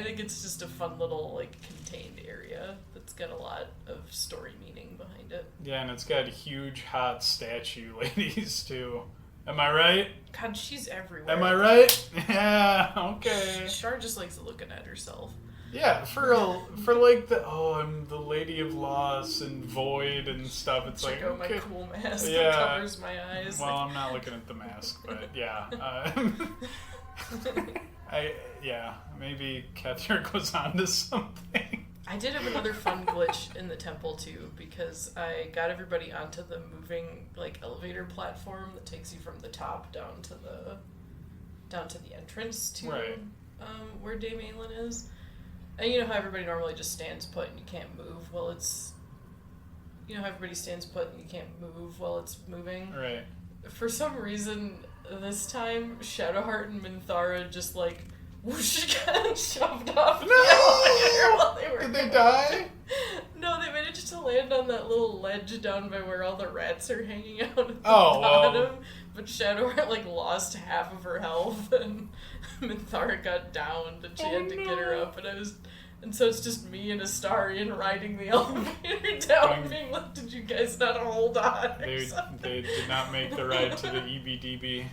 think it's just a fun little, like, contained area that's got a lot of story meaning behind it. Yeah, and it's got huge, hot statue ladies, too. Am I right? God, she's everywhere. Am I right? Yeah, okay. Shar just likes looking at herself. Yeah, for like I'm the Lady of Loss and Void and stuff. It's check like, out okay. my cool mask Yeah. that covers my eyes. Well, I'm not looking at the mask, but yeah. Maybe Ketherick was onto something. I did have another fun glitch in the temple too, because I got everybody onto the moving like elevator platform that takes you from the top down to the entrance to right. Where Dame Aelin is. And you know how everybody normally just stands put and you can't move? Well, you know how everybody stands put and you can't move while it's moving? Right. For some reason, this time, Shadowheart and Minthara just like whoosh got shoved off the elevator while they were Did they die? No, they managed to land on that little ledge down by where all the rats are hanging out at the bottom. Well. But Shadowheart like lost half of her health and Minthara got downed and she had to get her up and so it's just me and Astarion riding the elevator down being like, did you guys not hold on? They did not make the ride to the EBDB.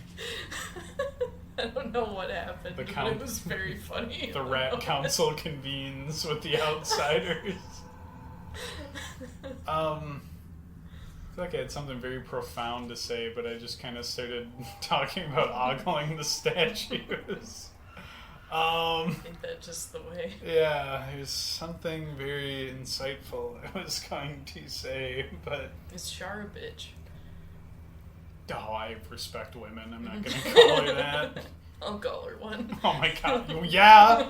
I don't know what happened, but it was very funny. The Rat Council convenes with the outsiders. I feel like I had something very profound to say, but I just kind of started talking about ogling the statues. Ain't that just the way? Yeah, there's something very insightful I was going to say, but... Is Shar a bitch? Oh, I respect women. I'm not going to call her that. I'll call her one. Oh my god. Yeah!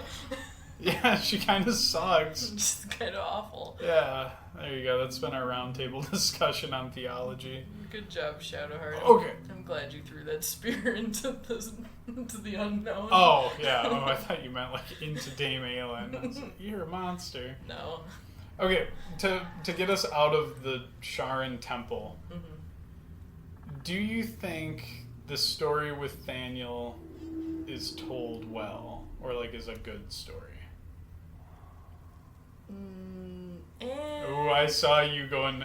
Yeah, she kind of sucks. Just kind of awful. Yeah, there you go. That's been our roundtable discussion on theology. Good job, Shadowheart. Okay. I'm glad you threw that spear into the unknown. Oh, yeah. Oh, I thought you meant, like, into Dame Aelin. I was like, you're a monster. No. Okay, to get us out of the Sharan temple, do you think the story with Thaniel is told well? Or, like, is a good story? Eh. Oh, I saw you going,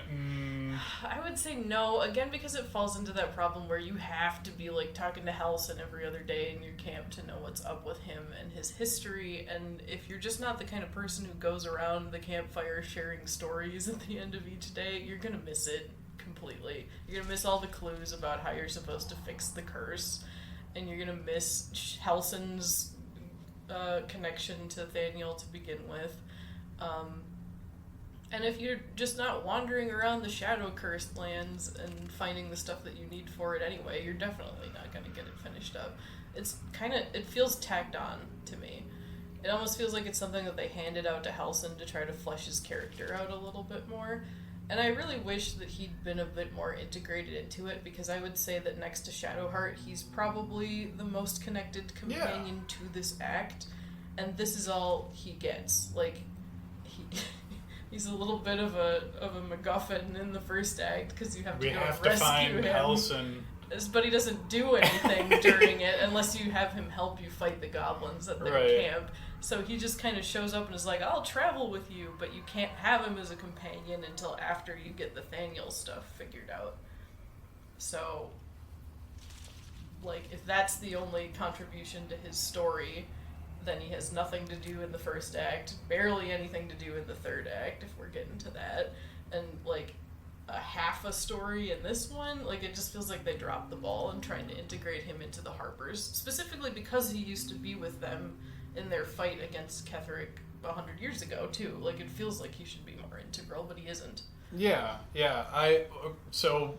I would would say no, again, because it falls into that problem where you have to be, like, talking to Halcyon every other day in your camp to know what's up with him and his history, and if you're just not the kind of person who goes around the campfire sharing stories at the end of each day, you're gonna miss it completely. You're gonna miss all the clues about how you're supposed to fix the curse, and you're gonna miss Halcyon's connection to Thaniel to begin with. And if you're just not wandering around the Shadow Cursed lands and finding the stuff that you need for it anyway, you're definitely not going to get it finished up. It feels tacked on to me. It almost feels like it's something that they handed out to Halcyon to try to flesh his character out a little bit more. And I really wish that he'd been a bit more integrated into it, because I would say that next to Shadowheart, he's probably the most connected companion to this act. And this is all he gets. Like, he's a little bit of a MacGuffin in the first act, because you have to rescue him. Halcyon. But he doesn't do anything during it unless you have him help you fight the goblins at their camp. So he just kind of shows up and is like, I'll travel with you, but you can't have him as a companion until after you get the Thaniel stuff figured out. So, like, if that's the only contribution to his story, then he has nothing to do in the first act, barely anything to do in the third act, if we're getting to that, and, like, a half a story in this one. Like, it just feels like they dropped the ball in trying to integrate him into the Harpers, specifically because he used to be with them in their fight against Ketheric 100 years ago, too. Like, it feels like he should be more integral, but he isn't. Yeah. So,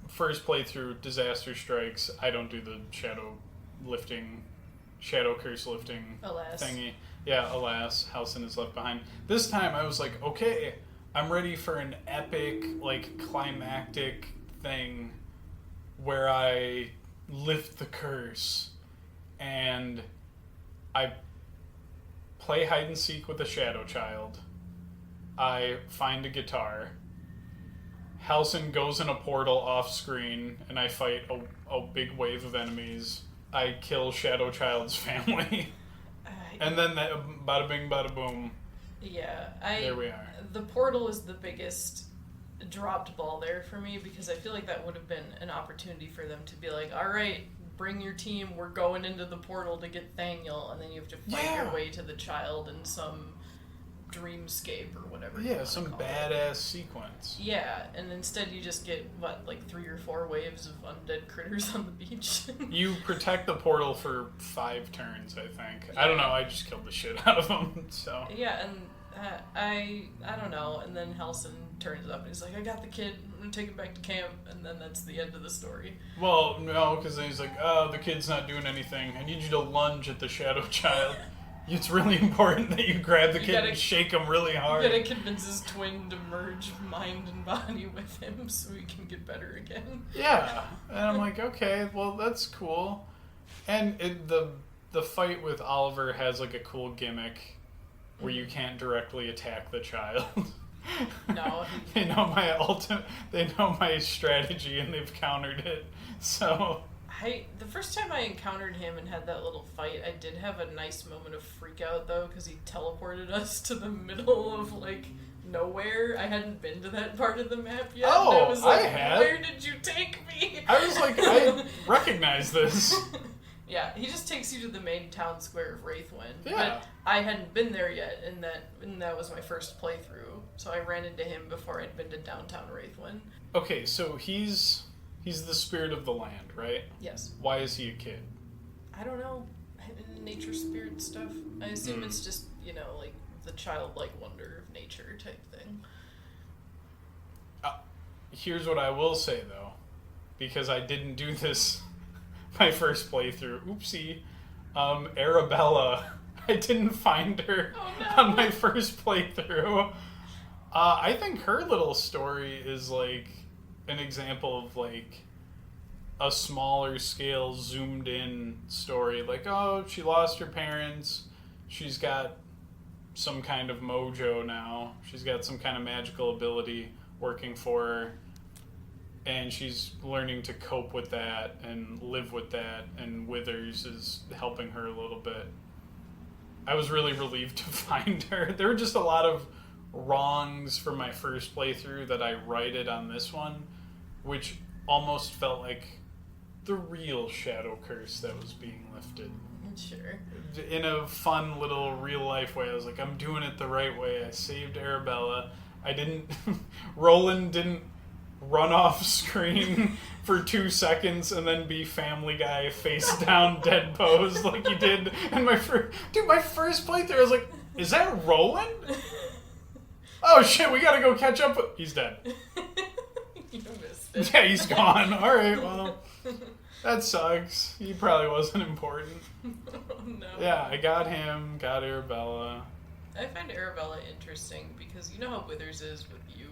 first playthrough, Disaster Strikes, I don't do the Shadow Curse lifting thingy. Yeah, alas, Halcyon is left behind. This time I was like, okay, I'm ready for an epic, like, climactic thing where I lift the curse and I play hide and seek with a shadow child. I find a guitar. Halcyon goes in a portal off screen and I fight a big wave of enemies. I kill Shadow Child's family. And then that, bada bing, bada boom. Yeah. There we are. The portal is the biggest dropped ball there for me, because I feel like that would have been an opportunity for them to be like, alright, bring your team, we're going into the portal to get Thaniel, and then you have to fight your way to the child in some dreamscape or whatever. Yeah, some badass sequence. Yeah, and instead you just get, like 3 or 4 waves of undead critters on the beach. You protect the portal for 5 turns, I think. Yeah. I don't know, I just killed the shit out of them, so... Yeah, and I don't know, and then Halcyon turns up and he's like, I got the kid, I'm gonna take him back to camp, and then that's the end of the story. Well, no, because then he's like, oh, the kid's not doing anything, I need you to lunge at the Shadow Child. It's really important that you grab the kid and shake him really hard. You gotta convince his twin to merge mind and body with him so he can get better again. Yeah, and I'm like, okay, well, that's cool. And the fight with Oliver has, like, a cool gimmick where you can't directly attack the child. No. They know my strategy and they've countered it, so... The first time I encountered him and had that little fight, I did have a nice moment of freak out, though, because he teleported us to the middle of, like, nowhere. I hadn't been to that part of the map yet. Oh, and I was like, I had. Where did you take me? I was like, I recognize this. Yeah, he just takes you to the main town square of Wraithwind. Yeah. But I hadn't been there yet, and that was my first playthrough. So I ran into him before I'd been to downtown Wraithwind. Okay, so he's the spirit of the land, right? Yes. Why is he a kid? I don't know. Nature spirit stuff. I assume it's just, like the childlike wonder of nature type thing. Here's what I will say, though. Because I didn't do this my first playthrough. Oopsie. Arabella. I didn't find her on my first playthrough. I think her little story is, like, an example of, like, a smaller scale zoomed in story. Like, oh, she lost her parents, she's got some kind of mojo now, she's got some kind of magical ability working for her, and she's learning to cope with that and live with that, and Withers is helping her a little bit. I was really relieved to find her. There were just a lot of wrongs from my first playthrough that I righted on this one, which almost felt like the real shadow curse that was being lifted. Sure. In a fun little real life way. I was like, I'm doing it the right way. I saved Arabella. I didn't... Roland didn't run off screen for 2 seconds and then be Family Guy face down dead pose like he did in my first... Dude, my first playthrough, I was like, is that Roland? Oh shit, we gotta go catch up with... He's dead. You missed it. Yeah, he's gone. Alright, well... That sucks. He probably wasn't important. Oh, no. Yeah, I got him, got Arabella. I find Arabella interesting because you know how Withers is with you?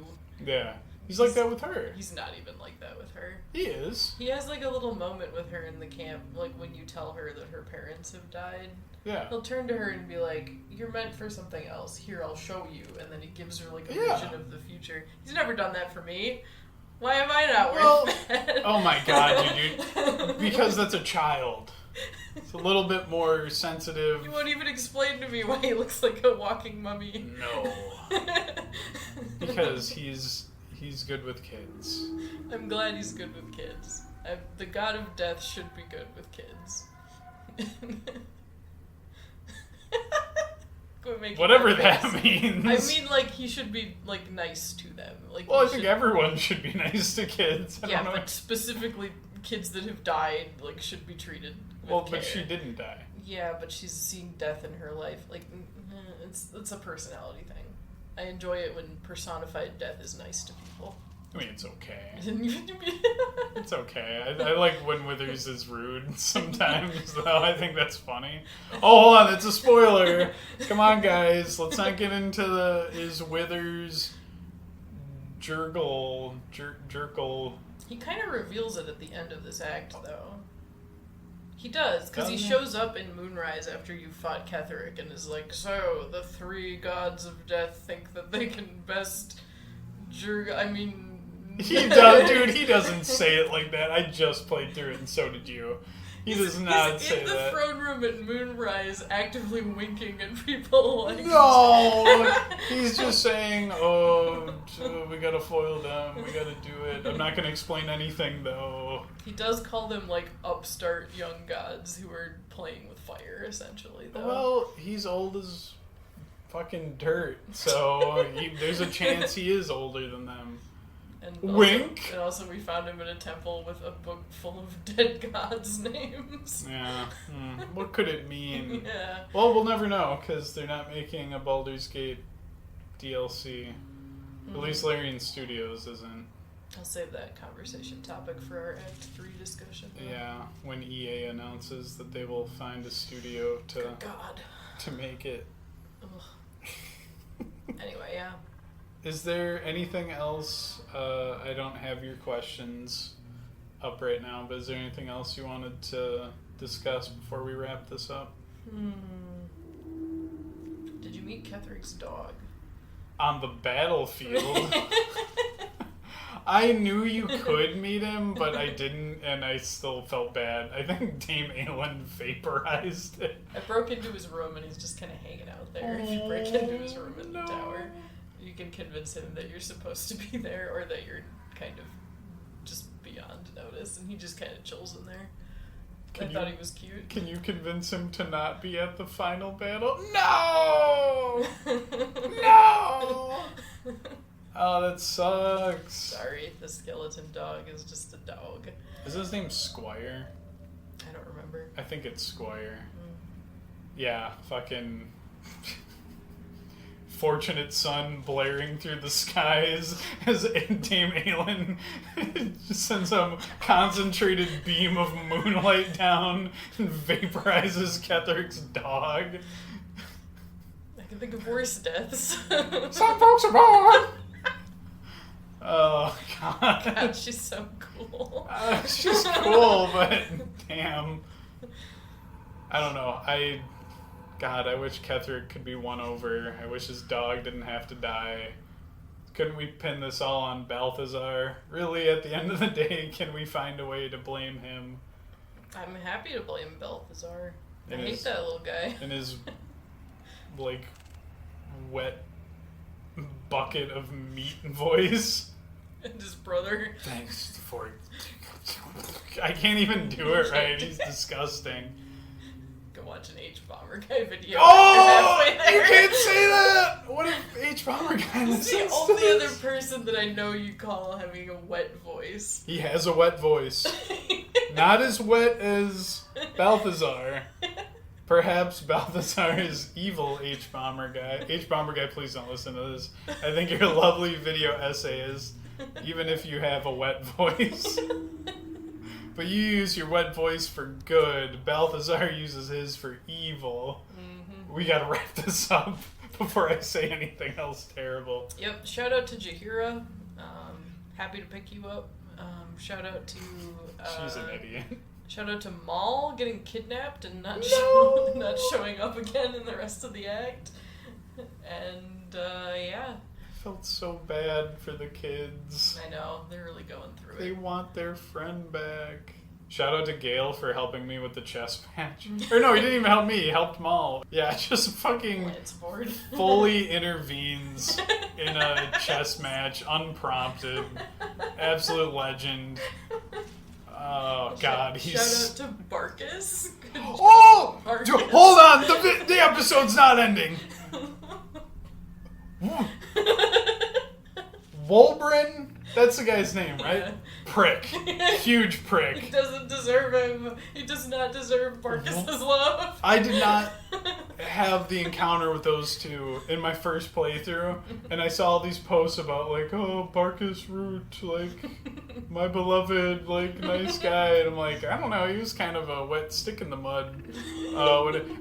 Yeah. He's like that with her. He's not even like that with her. He is. He has like a little moment with her in the camp, like when you tell her that her parents have died. Yeah. He'll turn to her and be like, you're meant for something else. Here, I'll show you. And then he gives her like a vision of the future. He's never done that for me. Why am I not worth that? Oh my god, dude. Because that's a child. It's a little bit more sensitive. You won't even explain to me why he looks like a walking mummy. No. Because he's good with kids. I'm glad he's good with kids. The god of death should be good with kids. Whatever that means. I mean, like, he should be, like, nice to them. Like, well, I think everyone should be nice to kids. Yeah, but specifically kids that have died, like, should be treated with care. But she didn't die. Yeah, but she's seen death in her life. Like, it's a personality thing. I enjoy it when personified death is nice to people. I mean, it's okay. It's okay. I like when Withers is rude sometimes, though. I think that's funny. Oh, hold on. It's a spoiler. Come on, guys. Let's not get into is Withers Jerkle. He kind of reveals it at the end of this act, though. He does, because he Doesn't shows up in Moonrise after you fought Ketheric and is like, so, the 3 gods of death think that they can best He does, dude. He doesn't say it like that. I just played through it, and so did you. He does not say that. He's in the throne room at Moonrise, actively winking at people. Like, no, he's just saying, "Oh, we gotta foil them. We gotta do it." I'm not gonna explain anything, though. He does call them like upstart young gods who are playing with fire, essentially. Though. Well, he's old as fucking dirt, so there's a chance he is older than them. And Wink. And also, we found him in a temple with a book full of dead gods' names. Yeah. What could it mean? Yeah. Well, we'll never know, because they're not making a Baldur's Gate DLC. At least Larian Studios isn't. I'll save that conversation topic for our Act 3 discussion. Though. Yeah, when EA announces that they will find a studio to make it. Anyway, yeah. Is there anything else? I don't have your questions up right now, but is there anything else you wanted to discuss before we wrap this up? Did you meet Ketheric's dog? On the battlefield? I knew you could meet him, but I didn't, and I still felt bad. I think Dame Aelin vaporized it. I broke into his room, and he's just kind of hanging out there. If you break into his room in the tower, you can convince him that you're supposed to be there, or that you're kind of just beyond notice, and he just kind of chills in there. I thought he was cute. Can you convince him to not be at the final battle? No! No! Oh, that sucks. Sorry, the skeleton dog is just a dog. Is his name Squire? I don't remember. I think it's Squire. Yeah, fucking fortunate sun blaring through the skies as Dame Aelin just sends a concentrated beam of moonlight down and vaporizes Ketheric's dog. I can think of worse deaths. Some folks are born! Oh, God. God, she's so cool. She's cool, but damn. I don't know. God, I wish Ketheric could be won over. I wish his dog didn't have to die. Couldn't we pin this all on Balthazar? Really, at the end of the day, can we find a way to blame him? I'm happy to blame Balthazar. I hate that little guy. And his, like, wet bucket of meat voice. And his brother. Thanks for... I can't even do it right. He's disgusting. Go watch an H-Bomber Guy video. Oh! You're halfway You there. can't say that! What if H-Bomber Guy He's the listens to only this? other person that I know you call having a wet voice. He has a wet voice. Not as wet as Balthazar. Perhaps Balthazar is evil H-Bomber Guy. H-Bomber Guy, please don't listen to this. I think your lovely video essay is, even if you have a wet voice. But you use your wet voice for good. Balthazar uses his for evil. Mm-hmm. We gotta wrap this up before I say anything else terrible. Yep, shout out to Jahira. Happy to pick you up. Shout out to... She's an idiot. Shout out to Maul getting kidnapped and not showing up again in the rest of the act. And, yeah. I felt so bad for the kids. I know, they're really going through They it. want their friend back. Shout out to Gale for helping me with the chess match. Or no, he didn't even help me, he helped Maul. Yeah, just fucking Lance board. fully intervenes in a chess match, unprompted. Absolute legend. Oh, God, he's... Shout out to Barkus. Oh! Barkus. Hold on, the episode's not ending. Wolbrin? That's the guy's name, right? Yeah. Prick. Huge prick. He doesn't deserve him. He does not deserve Barkus's love. I did not have the encounter with those two in my first playthrough, and I saw all these posts about, like, oh, Barkus Root, like, my beloved, like, nice guy, and I'm like, I don't know, he was kind of a wet stick in the mud.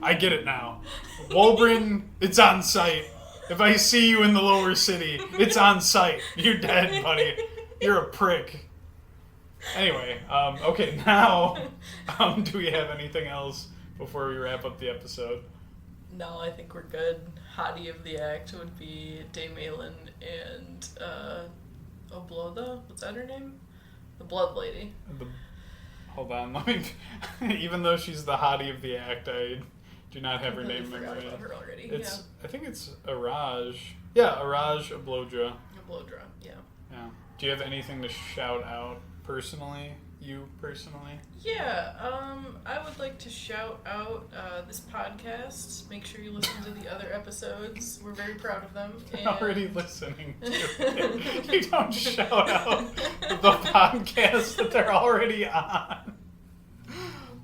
I get it now. Wolbrin, it's on sight. If I see you in the lower city, it's on sight. You're dead, buddy. You're a prick. Anyway, okay, now, do we have anything else before we wrap up the episode? No, I think we're good. Hottie of the act would be Dame Aelin and, Oblotha? What's that her name? The Blood Lady. Hold on, let me... Even though she's the hottie of the act, I do not have her I name forgot memorized. about her already. It's, I think it's Araj. Yeah, Araj Oblodra. Oblodra, yeah. Yeah. Do you have anything to shout out personally? You personally? Yeah, I would like to shout out this podcast. Make sure you listen to the other episodes. We're very proud of them. You're already listening to it. You don't shout out the podcast that they're already on.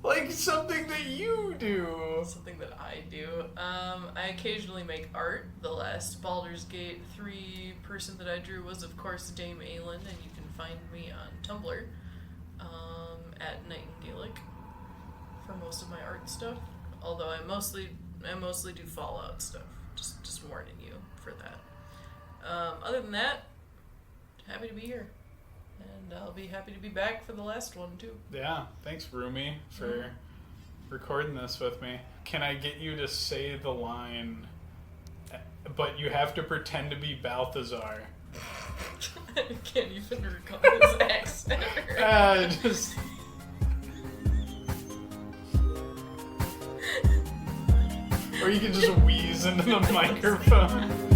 Like something that you do. Something that I do. I occasionally make art. The last Baldur's Gate 3 person that I drew was, of course, Dame Aelin, and you can find me on Tumblr at nightingaelic for most of my art stuff. Although I mostly do Fallout stuff. Just warning you for that. Other than that, happy to be here. And I'll be happy to be back for the last one, too. Yeah, thanks, Rumi, for recording this with me. Can I get you to say the line, but you have to pretend to be Balthazar? I can't even recall his accent. Just... Or you can just wheeze into the microphone.